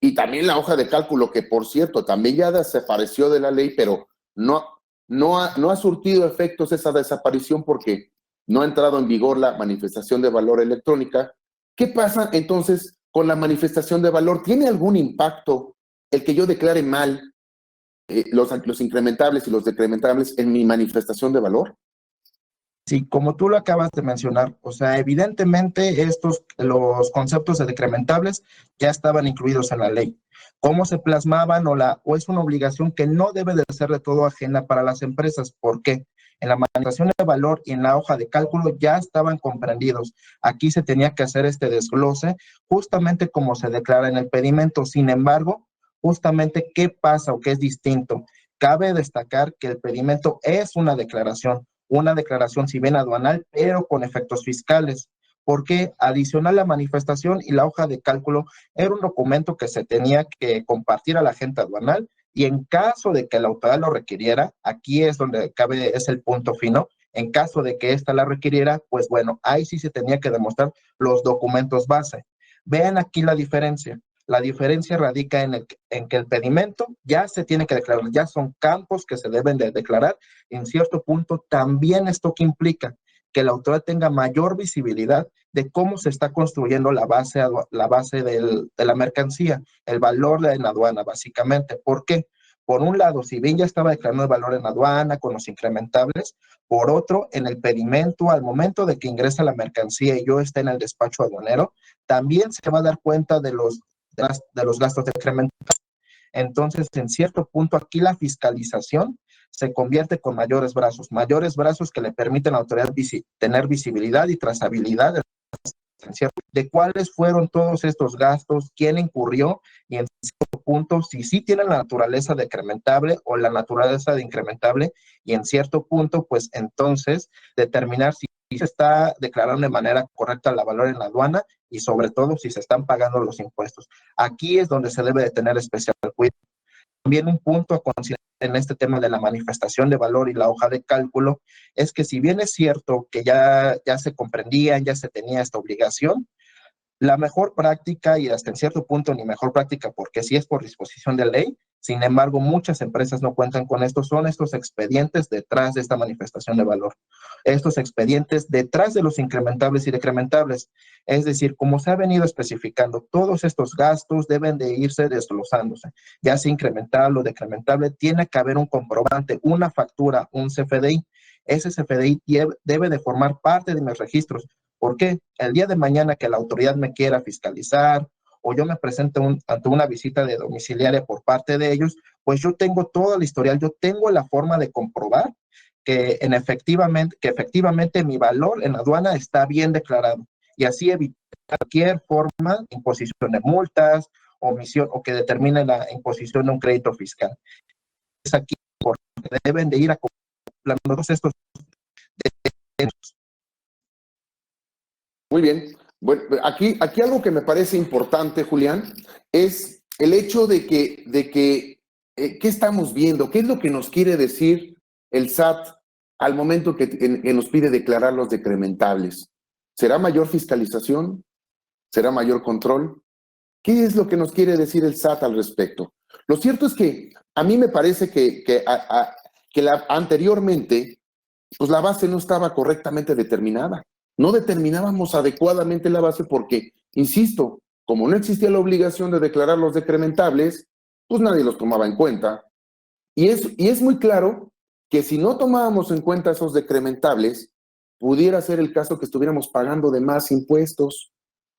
y también la hoja de cálculo, que por cierto también ya desapareció de la ley, pero no ha surtido efectos esa desaparición porque no ha entrado en vigor la manifestación de valor electrónica, ¿qué pasa entonces con la manifestación de valor? ¿Tiene algún impacto el que yo declare mal los incrementables y los decrementables en mi manifestación de valor? Sí, como tú lo acabas de mencionar, o sea, evidentemente los conceptos de decrementables ya estaban incluidos en la ley. ¿Cómo se plasmaban o es una obligación que no debe de ser de todo ajena para las empresas? ¿Por qué? En la manifestación de valor y en la hoja de cálculo ya estaban comprendidos. Aquí se tenía que hacer este desglose, justamente como se declara en el pedimento. Sin embargo, justamente, ¿qué pasa o qué es distinto? Cabe destacar que el pedimento es una declaración si bien aduanal, pero con efectos fiscales. porque adicional la manifestación y la hoja de cálculo era un documento que se tenía que compartir a la agente aduanal y en caso de que la autoridad lo requiriera, aquí es donde cabe, es el punto fino, en caso de que ésta la requiriera, pues bueno, ahí sí se tenía que demostrar los documentos base. Vean aquí la diferencia. La diferencia radica en que el pedimento ya se tiene que declarar, ya son campos que se deben de declarar. En cierto punto, también esto que implica que la autoridad tenga mayor visibilidad de cómo se está construyendo la base de la mercancía, el valor en aduana, básicamente. ¿Por qué? Por un lado, si bien ya estaba declarando el valor en aduana con los incrementables, por otro, en el pedimento, al momento de que ingresa la mercancía y yo esté en el despacho aduanero, también se va a dar cuenta de los gastos decrementados. Entonces, en cierto punto, aquí la fiscalización se convierte con mayores brazos que le permiten a la autoridad tener visibilidad y trazabilidad de cuáles fueron todos estos gastos, quién incurrió y en cierto punto si sí tienen la naturaleza decrementable o la naturaleza de incrementable y en cierto punto pues entonces determinar si se está declarando de manera correcta la valor en la aduana y sobre todo si se están pagando los impuestos. Aquí es donde se debe de tener especial cuidado. También un punto a considerar en este tema de la manifestación de valor y la hoja de cálculo es que si bien es cierto que ya se comprendían, ya se tenía esta obligación, la mejor práctica, y hasta en cierto punto ni mejor práctica, porque sí es por disposición de ley, sin embargo, muchas empresas no cuentan con esto, son estos expedientes detrás de esta manifestación de valor. Estos expedientes detrás de los incrementables y decrementables. Es decir, como se ha venido especificando, todos estos gastos deben de irse desglosándose. Ya sea incrementable o decrementable, tiene que haber un comprobante, una factura, un CFDI. Ese CFDI debe de formar parte de mis registros. ¿Por qué? El día de mañana que la autoridad me quiera fiscalizar o yo me presente ante una visita de domiciliaria por parte de ellos, pues yo tengo todo el historial, yo tengo la forma de comprobar que efectivamente mi valor en la aduana está bien declarado y así evitar cualquier forma de imposición de multas, omisión o que determine la imposición de un crédito fiscal. Es aquí porque deben de ir acoplando todos estos. Muy bien. Bueno, aquí algo que me parece importante, Julián, es el hecho ¿qué estamos viendo? ¿Qué es lo que nos quiere decir el SAT al momento que nos pide declarar los decrementables? ¿Será mayor fiscalización? ¿Será mayor control? ¿Qué es lo que nos quiere decir el SAT al respecto? Lo cierto es que a mí me parece que anteriormente, pues la base no estaba correctamente determinada. No determinábamos adecuadamente la base porque, insisto, como no existía la obligación de declarar los decrementables, pues nadie los tomaba en cuenta. Y es muy claro que si no tomábamos en cuenta esos decrementables, pudiera ser el caso que estuviéramos pagando de más impuestos.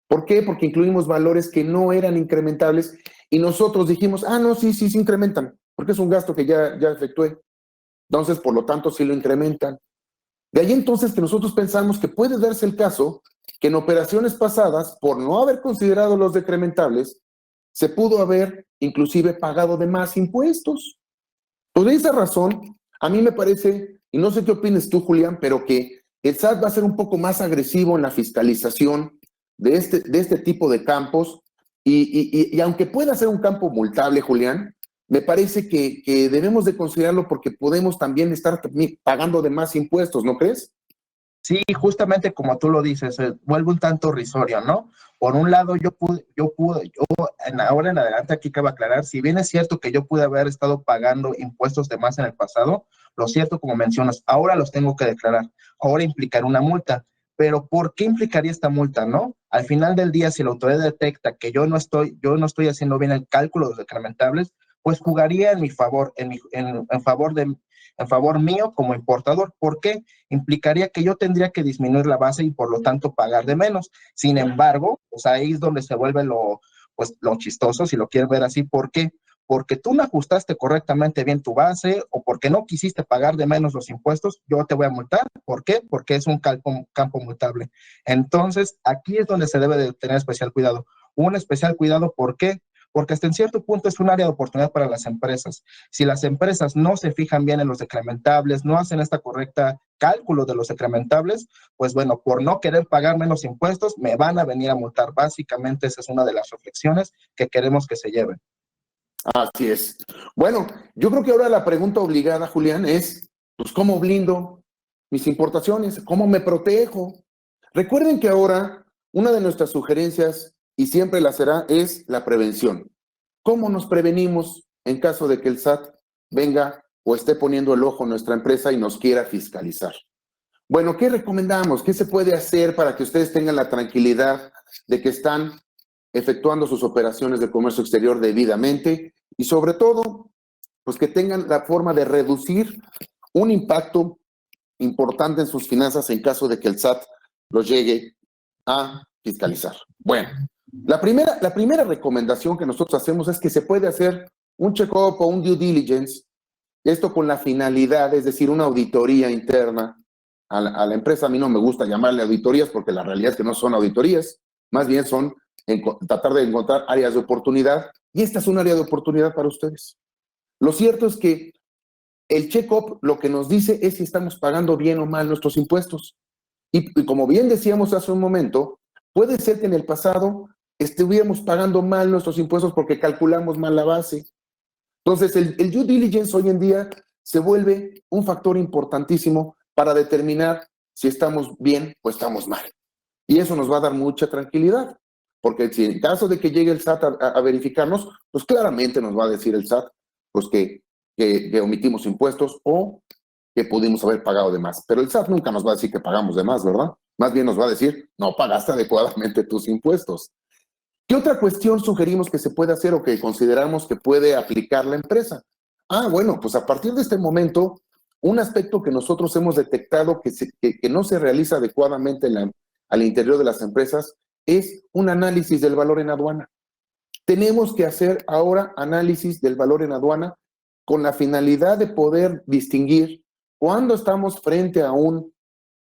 ¿Por qué? Porque incluimos valores que no eran incrementables y nosotros dijimos, no, sí se incrementan, porque es un gasto que ya efectué. Entonces, por lo tanto, sí lo incrementan. De ahí entonces que nosotros pensamos que puede darse el caso que en operaciones pasadas, por no haber considerado los decrementables, se pudo haber inclusive pagado de más impuestos. Por esa razón, a mí me parece, y no sé qué opines tú, Julián, pero que el SAT va a ser un poco más agresivo en la fiscalización de este tipo de campos, y aunque pueda ser un campo multable, Julián, me parece que debemos de considerarlo porque podemos también estar pagando de más impuestos, ¿no crees? Sí, justamente como tú lo dices, vuelve un tanto risorio, ¿no? Por un lado, ahora en adelante aquí cabe aclarar, si bien es cierto que yo pude haber estado pagando impuestos de más en el pasado, lo cierto, como mencionas, ahora los tengo que declarar, ahora implicará una multa, pero ¿por qué implicaría esta multa, no? Al final del día, si la autoridad detecta que yo no estoy haciendo bien el cálculo de los decrementables, pues jugaría en mi favor, en favor mío como importador. ¿Por qué? Implicaría que yo tendría que disminuir la base y por lo tanto pagar de menos. Sin embargo, pues ahí es donde se vuelve lo chistoso, si lo quieres ver así. ¿Por qué? Porque tú no ajustaste correctamente bien tu base o porque no quisiste pagar de menos los impuestos, yo te voy a multar. ¿Por qué? Porque es un campo multable. Entonces, aquí es donde se debe de tener especial cuidado. Un especial cuidado, ¿por qué? porque hasta en cierto punto es un área de oportunidad para las empresas. Si las empresas no se fijan bien en los decrementables, no hacen esta correcta cálculo de los decrementables, pues bueno, por no querer pagar menos impuestos, me van a venir a multar. Básicamente esa es una de las reflexiones que queremos que se lleven. Así es. Bueno, yo creo que ahora la pregunta obligada, Julián, es, pues, ¿cómo blindo mis importaciones? ¿Cómo me protejo? Recuerden que ahora una de nuestras sugerencias, y siempre la será, es la prevención. ¿Cómo nos prevenimos en caso de que el SAT venga o esté poniendo el ojo en nuestra empresa y nos quiera fiscalizar? Bueno, ¿qué recomendamos? ¿Qué se puede hacer para que ustedes tengan la tranquilidad de que están efectuando sus operaciones de comercio exterior debidamente y sobre todo, pues que tengan la forma de reducir un impacto importante en sus finanzas en caso de que el SAT los llegue a fiscalizar? Bueno, la primera recomendación que nosotros hacemos es que se puede hacer un check-up o un due diligence, esto con la finalidad, es decir, una auditoría interna a la empresa. A mí no me gusta llamarle auditorías porque la realidad es que no son auditorías, más bien son tratar de encontrar áreas de oportunidad, y esta es un área de oportunidad para ustedes. Lo cierto es que el check-up lo que nos dice es si estamos pagando bien o mal nuestros impuestos. Y como bien decíamos hace un momento, puede ser que en el pasado estuviéramos pagando mal nuestros impuestos porque calculamos mal la base. Entonces, el due diligence hoy en día se vuelve un factor importantísimo para determinar si estamos bien o estamos mal. Y eso nos va a dar mucha tranquilidad, porque si en caso de que llegue el SAT a verificarnos, pues claramente nos va a decir el SAT pues que omitimos impuestos o que pudimos haber pagado de más. Pero el SAT nunca nos va a decir que pagamos de más, ¿verdad? Más bien nos va a decir, no pagaste adecuadamente tus impuestos. ¿Qué otra cuestión sugerimos que se puede hacer o que consideramos que puede aplicar la empresa? Bueno, pues a partir de este momento, un aspecto que nosotros hemos detectado que no se realiza adecuadamente al interior de las empresas es un análisis del valor en aduana. Tenemos que hacer ahora análisis del valor en aduana con la finalidad de poder distinguir cuándo estamos frente a un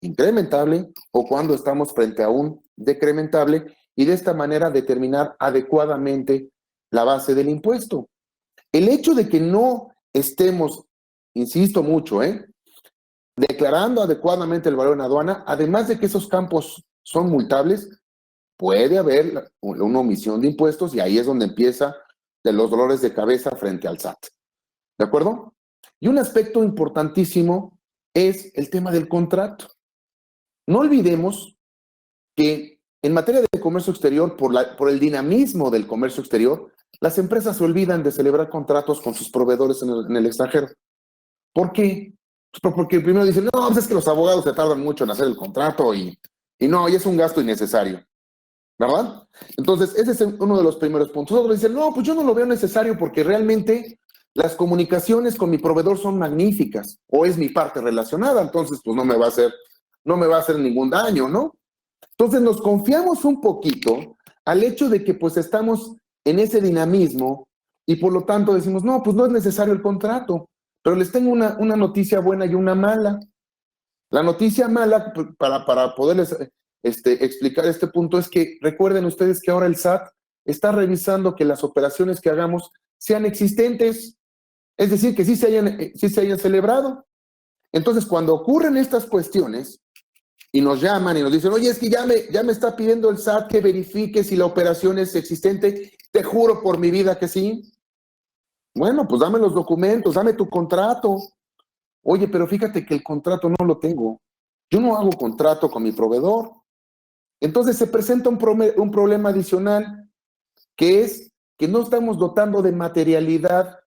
incrementable o cuándo estamos frente a un decrementable, y de esta manera determinar adecuadamente la base del impuesto. El hecho de que no estemos, insisto mucho, declarando adecuadamente el valor en aduana, además de que esos campos son multables, puede haber una omisión de impuestos, y ahí es donde empieza de los dolores de cabeza frente al SAT. ¿De acuerdo? Y un aspecto importantísimo es el tema del contrato. No olvidemos que en materia de comercio exterior, por el dinamismo del comercio exterior, las empresas se olvidan de celebrar contratos con sus proveedores en el extranjero. ¿Por qué? Pues porque primero dicen, no, pues es que los abogados se tardan mucho en hacer el contrato y no, y es un gasto innecesario, ¿verdad? Entonces, ese es uno de los primeros puntos. Otros dicen, no, pues yo no lo veo necesario porque realmente las comunicaciones con mi proveedor son magníficas, o es mi parte relacionada, entonces pues no me va a hacer ningún daño, ¿no? Entonces nos confiamos un poquito al hecho de que pues estamos en ese dinamismo y por lo tanto decimos, no, pues no es necesario el contrato, pero les tengo una noticia buena y una mala. La noticia mala, para poderles explicar este punto, es que recuerden ustedes que ahora el SAT está revisando que las operaciones que hagamos sean existentes, es decir, que sí se hayan celebrado. Entonces, cuando ocurren estas cuestiones y nos llaman y nos dicen, oye, es que ya me está pidiendo el SAT que verifique si la operación es existente, te juro por mi vida que sí. Bueno, pues dame los documentos, dame tu contrato. Oye, pero fíjate que el contrato no lo tengo. Yo no hago contrato con mi proveedor. Entonces se presenta un problema adicional, que es que no estamos dotando de materialidad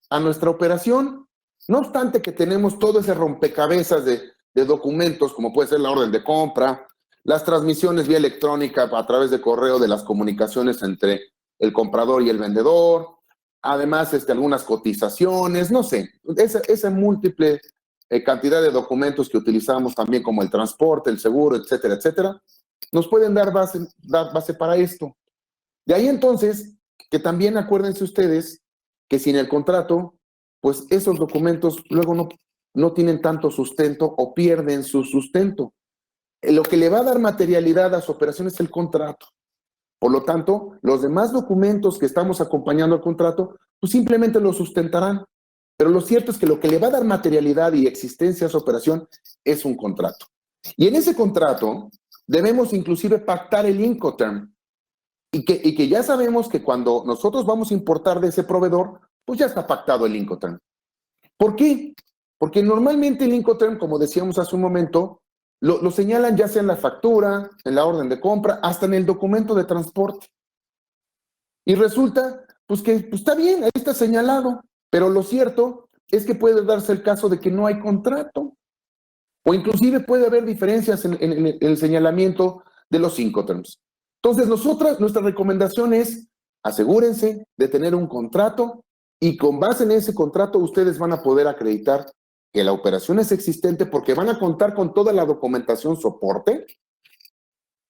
a nuestra operación. No obstante que tenemos todo ese rompecabezas de documentos, como puede ser la orden de compra, las transmisiones vía electrónica a través de correo de las comunicaciones entre el comprador y el vendedor, además algunas cotizaciones, no sé, esa múltiple cantidad de documentos que utilizamos también, como el transporte, el seguro, etcétera, etcétera, nos pueden dar base para esto. De ahí entonces, que también acuérdense ustedes que sin el contrato, pues esos documentos luego no tienen tanto sustento o pierden su sustento. Lo que le va a dar materialidad a su operación es el contrato. Por lo tanto, los demás documentos que estamos acompañando al contrato, pues simplemente lo sustentarán. Pero lo cierto es que lo que le va a dar materialidad y existencia a esa operación es un contrato. Y en ese contrato debemos inclusive pactar el Incoterm. Y que ya sabemos que cuando nosotros vamos a importar de ese proveedor, pues ya está pactado el Incoterm. ¿Por qué? Porque normalmente el Incoterm, como decíamos hace un momento, lo señalan ya sea en la factura, en la orden de compra, hasta en el documento de transporte. Y resulta, pues que pues está bien, ahí está señalado, pero lo cierto es que puede darse el caso de que no hay contrato, o inclusive puede haber diferencias en el señalamiento de los Incoterms. Entonces, nuestra recomendación es asegúrense de tener un contrato y con base en ese contrato ustedes van a poder acreditar que la operación es existente porque van a contar con toda la documentación soporte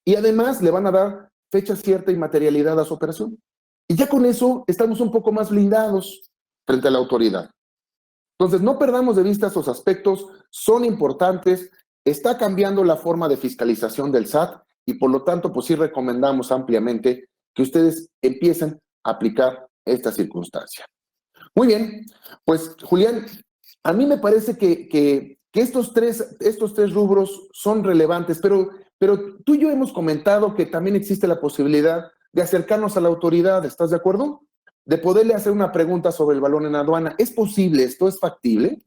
y además le van a dar fecha cierta y materialidad a su operación. Y ya con eso estamos un poco más blindados frente a la autoridad. Entonces, no perdamos de vista esos aspectos, son importantes, está cambiando la forma de fiscalización del SAT y por lo tanto, pues sí recomendamos ampliamente que ustedes empiecen a aplicar esta circunstancia. Muy bien, pues Julián, a mí me parece que estos tres rubros son relevantes, pero tú y yo hemos comentado que también existe la posibilidad de acercarnos a la autoridad, ¿estás de acuerdo? De poderle hacer una pregunta sobre el valor en aduana. ¿Es posible esto? ¿Es factible?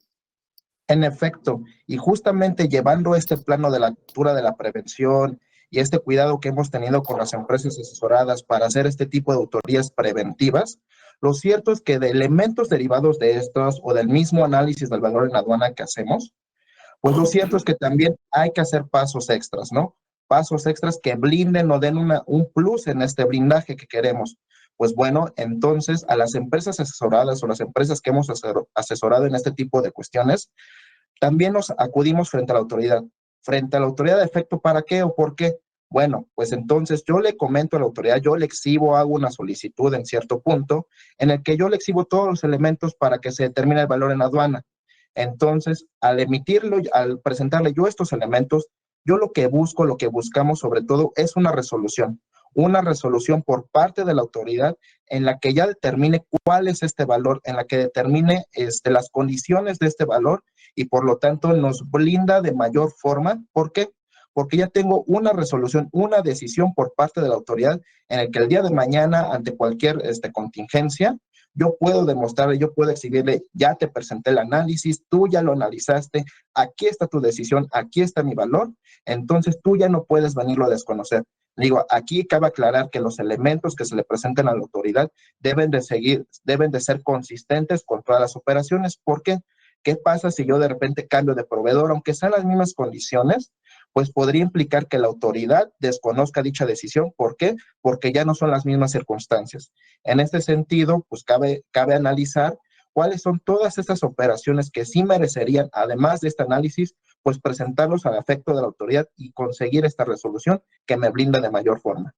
En efecto, y justamente llevando este plano de la cultura de la prevención y este cuidado que hemos tenido con las empresas asesoradas para hacer este tipo de auditorías preventivas, lo cierto es que de elementos derivados de estos o del mismo análisis del valor en aduana que hacemos, pues lo cierto es que también hay que hacer pasos extras, ¿no? Pasos extras que blinden o den un plus en este blindaje que queremos. Pues bueno, entonces a las empresas asesoradas o las empresas que hemos asesorado en este tipo de cuestiones, también nos acudimos frente a la autoridad. Frente a la autoridad de efecto, ¿para qué o por qué? Bueno, pues entonces yo le comento a la autoridad, yo le exhibo, hago una solicitud en cierto punto, en el que yo le exhibo todos los elementos para que se determine el valor en aduana. Entonces, al emitirlo, al presentarle yo estos elementos, yo lo que busco, lo que buscamos sobre todo es una resolución por parte de la autoridad en la que ya determine cuál es este valor, en la que determine las condiciones de este valor y por lo tanto nos blinda de mayor forma. ¿Por qué? Porque ya tengo una resolución, una decisión por parte de la autoridad en el que el día de mañana, ante cualquier contingencia, yo puedo demostrarle, yo puedo exhibirle, ya te presenté el análisis, tú ya lo analizaste, aquí está tu decisión, aquí está mi valor, entonces tú ya no puedes venirlo a desconocer. Digo, aquí cabe aclarar que los elementos que se le presenten a la autoridad deben de ser consistentes con todas las operaciones. ¿Por qué? ¿Qué pasa si yo de repente cambio de proveedor, aunque sean las mismas condiciones? Pues podría implicar que la autoridad desconozca dicha decisión. ¿Por qué? Porque ya no son las mismas circunstancias. En este sentido, pues cabe analizar cuáles son todas estas operaciones que sí merecerían, además de este análisis, pues presentarlos al efecto de la autoridad y conseguir esta resolución que me blinda de mayor forma.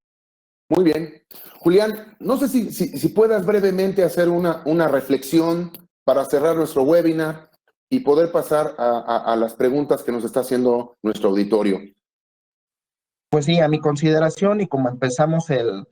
Muy bien. Julián, no sé si puedas brevemente hacer una reflexión para cerrar nuestro webinar y poder pasar a las preguntas que nos está haciendo nuestro auditorio. Pues sí, a mi consideración y como empezamos el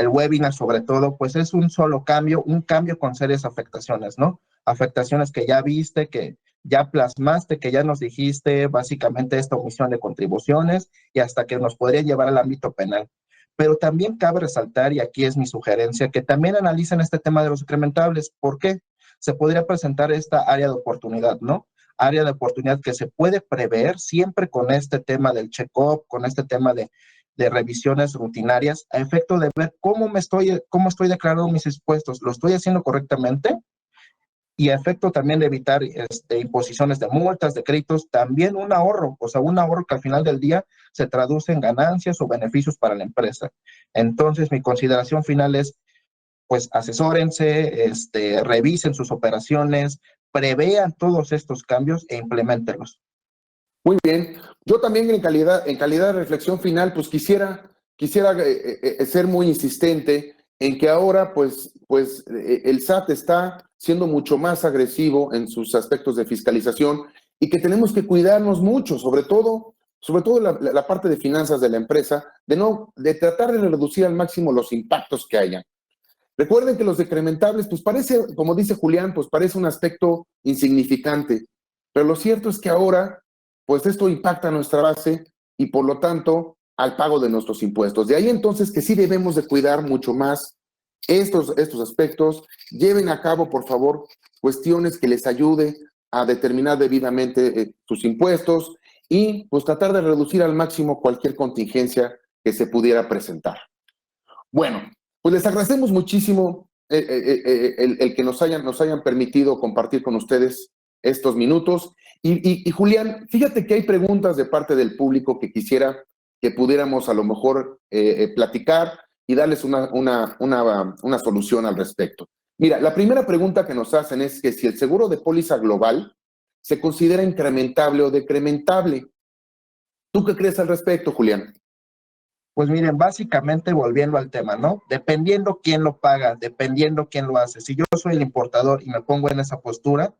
webinar sobre todo, pues es un solo cambio, un cambio con serias afectaciones, ¿no? Afectaciones que ya viste, que ya plasmaste, que ya nos dijiste, básicamente esta omisión de contribuciones y hasta que nos podría llevar al ámbito penal. Pero también cabe resaltar, y aquí es mi sugerencia, que también analicen este tema de los incrementables. ¿Por qué? Se podría presentar esta área de oportunidad, ¿no? Área de oportunidad que se puede prever siempre con este tema del check-up, con este tema de revisiones rutinarias, a efecto de ver cómo estoy declarando mis impuestos, lo estoy haciendo correctamente, y a efecto también de evitar imposiciones de multas, de créditos, también un ahorro, o sea, un ahorro que al final del día se traduce en ganancias o beneficios para la empresa. Entonces, mi consideración final es, pues asesórense, revisen sus operaciones, prevean todos estos cambios e implementenlos. Muy bien. Yo también en calidad de reflexión final, pues quisiera ser muy insistente en que ahora, pues el SAT está siendo mucho más agresivo en sus aspectos de fiscalización y que tenemos que cuidarnos mucho, sobre todo sobre todo la parte de finanzas de la empresa, de tratar de reducir al máximo los impactos que haya. Recuerden que los decrementables, pues parece, como dice Julián, pues parece un aspecto insignificante, pero lo cierto es que ahora, pues esto impacta a nuestra base y por lo tanto al pago de nuestros impuestos. De ahí entonces que sí debemos de cuidar mucho más estos aspectos. Lleven a cabo, por favor, cuestiones que les ayude a determinar debidamente sus impuestos y pues tratar de reducir al máximo cualquier contingencia que se pudiera presentar. Bueno, pues les agradecemos muchísimo el que nos hayan permitido compartir con ustedes estos minutos. Y Julián, fíjate que hay preguntas de parte del público que quisiera que pudiéramos a lo mejor platicar y darles una solución al respecto. Mira, la primera pregunta que nos hacen es que si el seguro de póliza global se considera incrementable o decrementable. ¿Tú qué crees al respecto, Julián? Pues miren, básicamente volviendo al tema, ¿no? Dependiendo quién lo paga, dependiendo quién lo hace. Si yo soy el importador y me pongo en esa postura,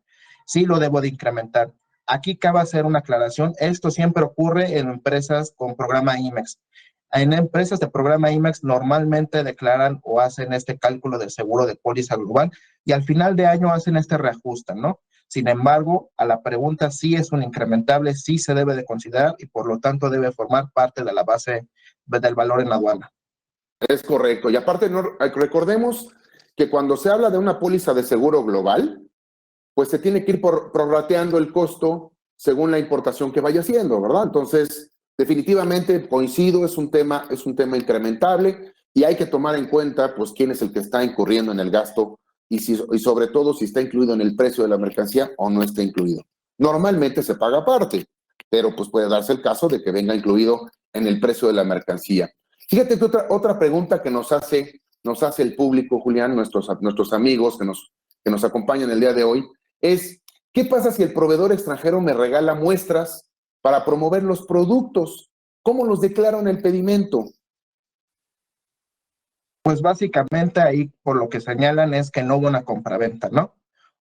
sí lo debo de incrementar. Aquí cabe hacer una aclaración. Esto siempre ocurre en empresas con programa IMEX. En empresas de programa IMEX normalmente declaran o hacen este cálculo del seguro de póliza global y al final de año hacen este reajuste, ¿no? Sin embargo, a la pregunta sí es un incrementable, sí se debe de considerar y por lo tanto debe formar parte de la base del valor en la aduana. Es correcto. Y aparte, recordemos que cuando se habla de una póliza de seguro global, pues se tiene que ir prorrateando el costo según la importación que vaya haciendo, ¿verdad? Entonces, definitivamente coincido, es un tema incrementable y hay que tomar en cuenta, pues, quién es el que está incurriendo en el gasto y sobre todo si está incluido en el precio de la mercancía o no está incluido. Normalmente se paga aparte, pero pues puede darse el caso de que venga incluido en el precio de la mercancía. Fíjate que otra pregunta que nos hace el público, Julián, nuestros amigos que nos acompañan el día de hoy, es, ¿qué pasa si el proveedor extranjero me regala muestras para promover los productos? ¿Cómo los declaro en el pedimento? Pues básicamente ahí por lo que señalan es que no hubo una compraventa, ¿no?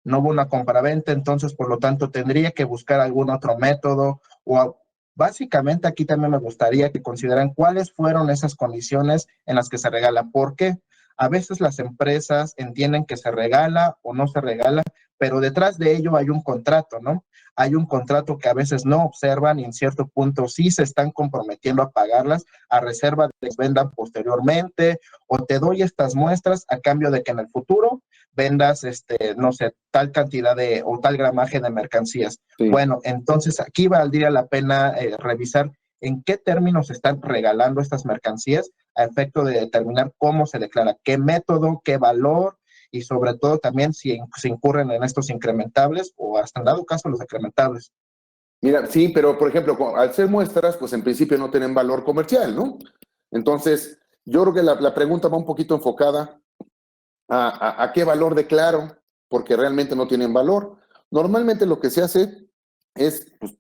No hubo una compraventa, entonces por lo tanto tendría que buscar algún otro método o básicamente aquí también me gustaría que consideraran cuáles fueron esas condiciones en las que se regala. ¿Por qué? A veces las empresas entienden que se regala o no se regala, pero detrás de ello hay un contrato, ¿no? Hay un contrato que a veces no observan y en cierto punto sí se están comprometiendo a pagarlas a reserva de que les vendan posteriormente o te doy estas muestras a cambio de que en el futuro vendas, no sé, tal cantidad de o tal gramaje de mercancías. Sí. Bueno, entonces aquí valdría la pena revisar en qué términos se están regalando estas mercancías a efecto de determinar cómo se declara, qué método, qué valor y sobre todo también si se incurren en estos incrementables o hasta en dado caso los decrementables. Mira, sí, pero por ejemplo, al ser muestras, pues en principio no tienen valor comercial, ¿no? Entonces, yo creo que la pregunta va un poquito enfocada a qué valor declaro, porque realmente no tienen valor. Normalmente lo que se hace es, pues,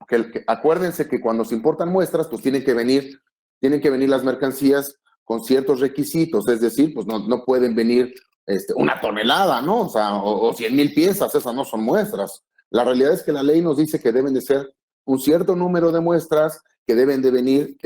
acuérdense que cuando se importan muestras, pues tienen que venir las mercancías con ciertos requisitos, es decir, pues no pueden venir una tonelada, ¿no? O sea, o 100,000 piezas, esas no son muestras. La realidad es que la ley nos dice que deben de ser un cierto número de muestras, que deben de venir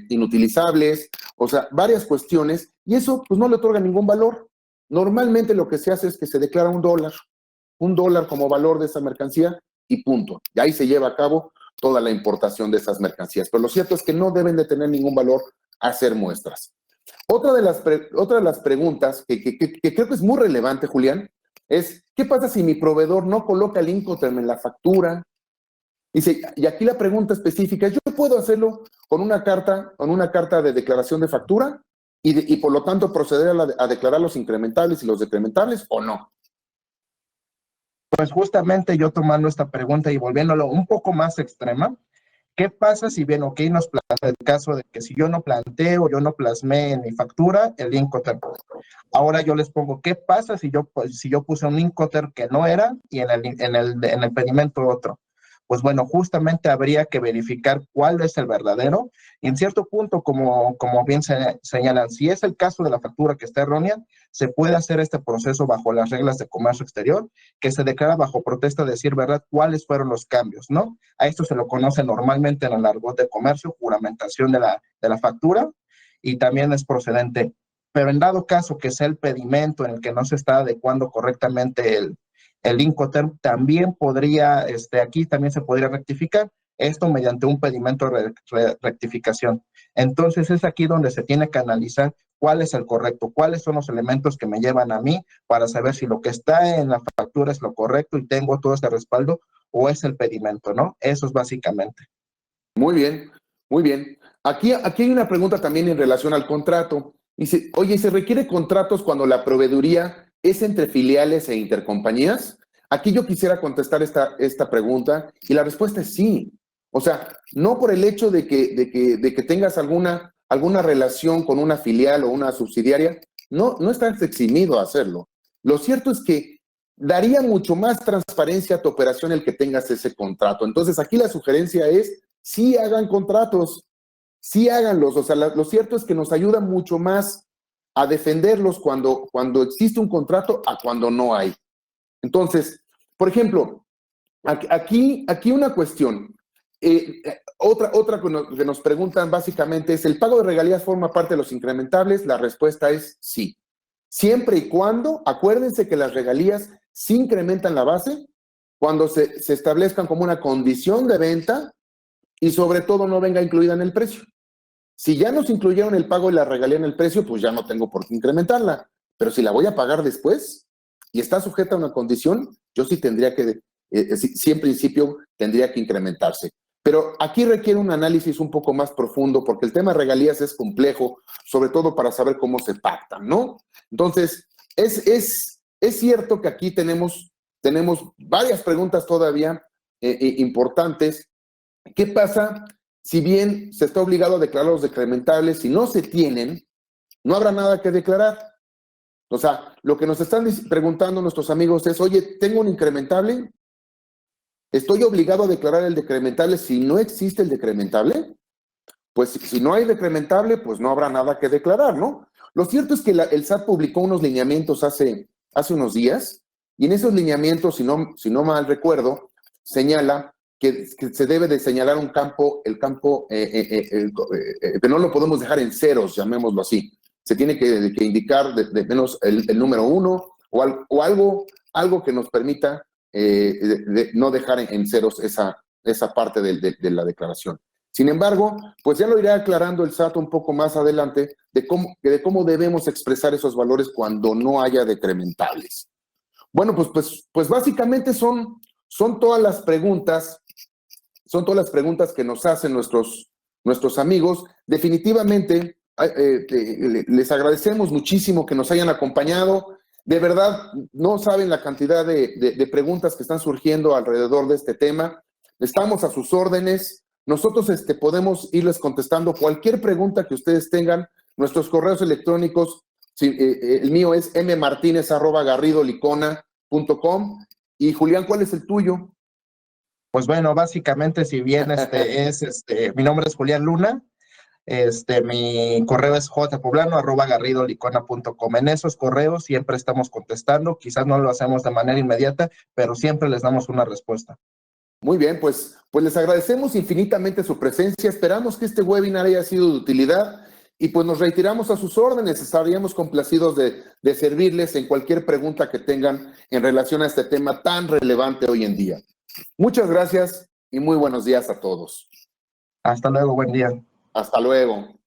inutilizables, o sea, varias cuestiones, y eso pues no le otorga ningún valor. Normalmente lo que se hace es que se declara $1 como valor de esa mercancía y punto. Y ahí se lleva a cabo toda la importación de esas mercancías. Pero lo cierto es que no deben de tener ningún valor hacer muestras. Otra de las preguntas que creo que es muy relevante, Julián, es ¿qué pasa si mi proveedor no coloca el Incoterm en la factura? Dice, y aquí la pregunta específica es, ¿yo puedo hacerlo con una carta de declaración de factura y por lo tanto proceder a declarar los incrementables y los decrementables o no? Pues justamente yo tomando esta pregunta y volviéndolo un poco más extrema, ¿qué pasa si bien, ok, nos plantea el caso de que si yo no planteo, yo no plasmé en mi factura el Incoterm? Ahora yo les pongo, ¿qué pasa si yo puse un Incoterm que no era y en el pedimento otro? pues bueno, justamente habría que verificar cuál es el verdadero. Y en cierto punto, como bien señalan, si es el caso de la factura que está errónea, se puede hacer este proceso bajo las reglas de comercio exterior, que se declara bajo protesta de decir verdad cuáles fueron los cambios, ¿no? A esto se lo conoce normalmente en el argot de comercio, juramentación de la factura, y también es procedente. Pero en dado caso que sea el pedimento en el que no se está adecuando correctamente el Incoterm, también podría, aquí también se podría rectificar esto mediante un pedimento de rectificación. Entonces es aquí donde se tiene que analizar cuál es el correcto, cuáles son los elementos que me llevan a mí para saber si lo que está en la factura es lo correcto y tengo todo este respaldo o es el pedimento, ¿no? Eso es básicamente. Muy bien, muy bien. Aquí hay una pregunta también en relación al contrato. Dice, oye, ¿se requiere contratos cuando la proveeduría es entre filiales e intercompañías? Aquí yo quisiera contestar esta pregunta y la respuesta es sí. O sea, no por el hecho de que tengas alguna relación con una filial o una subsidiaria, no estás eximido a hacerlo. Lo cierto es que daría mucho más transparencia a tu operación el que tengas ese contrato. Entonces, aquí la sugerencia es sí hagan contratos, sí háganlos. O sea, lo cierto es que nos ayuda mucho más a defenderlos cuando existe un contrato a cuando no hay. Entonces, por ejemplo, aquí una cuestión. Otra que nos preguntan básicamente es, ¿el pago de regalías forma parte de los incrementables? La respuesta es sí. Siempre y cuando, acuérdense que las regalías sí incrementan la base cuando se establezcan como una condición de venta y sobre todo no venga incluida en el precio. Si ya nos incluyeron el pago de la regalía en el precio, pues ya no tengo por qué incrementarla. Pero si la voy a pagar después y está sujeta a una condición, yo sí tendría que, sí en principio tendría que incrementarse. Pero aquí requiere un análisis un poco más profundo porque el tema de regalías es complejo, sobre todo para saber cómo se pactan, ¿no? Entonces, es cierto que aquí tenemos varias preguntas todavía importantes. ¿Qué pasa si bien se está obligado a declarar los decrementables? Si no se tienen, no habrá nada que declarar. O sea, lo que nos están preguntando nuestros amigos es, oye, ¿tengo un incrementable? ¿Estoy obligado a declarar el decrementable si no existe el decrementable? Pues si no hay decrementable, pues no habrá nada que declarar, ¿no? Lo cierto es que el SAT publicó unos lineamientos hace unos días, y en esos lineamientos, si no mal recuerdo, señala que se debe de señalar el campo que no lo podemos dejar en ceros, llamémoslo así. Se tiene que indicar de menos el número 1 o algo que nos permita no dejar en ceros esa parte de la declaración. Sin embargo, pues ya lo irá aclarando el SAT un poco más adelante de cómo debemos expresar esos valores cuando no haya decrementables. Bueno, pues básicamente son todas las preguntas que nos hacen nuestros amigos. Definitivamente, les agradecemos muchísimo que nos hayan acompañado. De verdad, no saben la cantidad de preguntas que están surgiendo alrededor de este tema. Estamos a sus órdenes. Nosotros podemos irles contestando cualquier pregunta que ustedes tengan. Nuestros correos electrónicos, el mío es mmartinez@garridolicona.com. Y Julián, ¿cuál es el tuyo? Pues bueno, básicamente, si bien mi nombre es Julián Luna, mi correo es jpoblano@garridolicona.com. En esos correos siempre estamos contestando, quizás no lo hacemos de manera inmediata, pero siempre les damos una respuesta. Muy bien, pues les agradecemos infinitamente su presencia. Esperamos que este webinar haya sido de utilidad y pues nos reiteramos a sus órdenes. Estaríamos complacidos de servirles en cualquier pregunta que tengan en relación a este tema tan relevante hoy en día. Muchas gracias y muy buenos días a todos. Hasta luego, buen día. Hasta luego.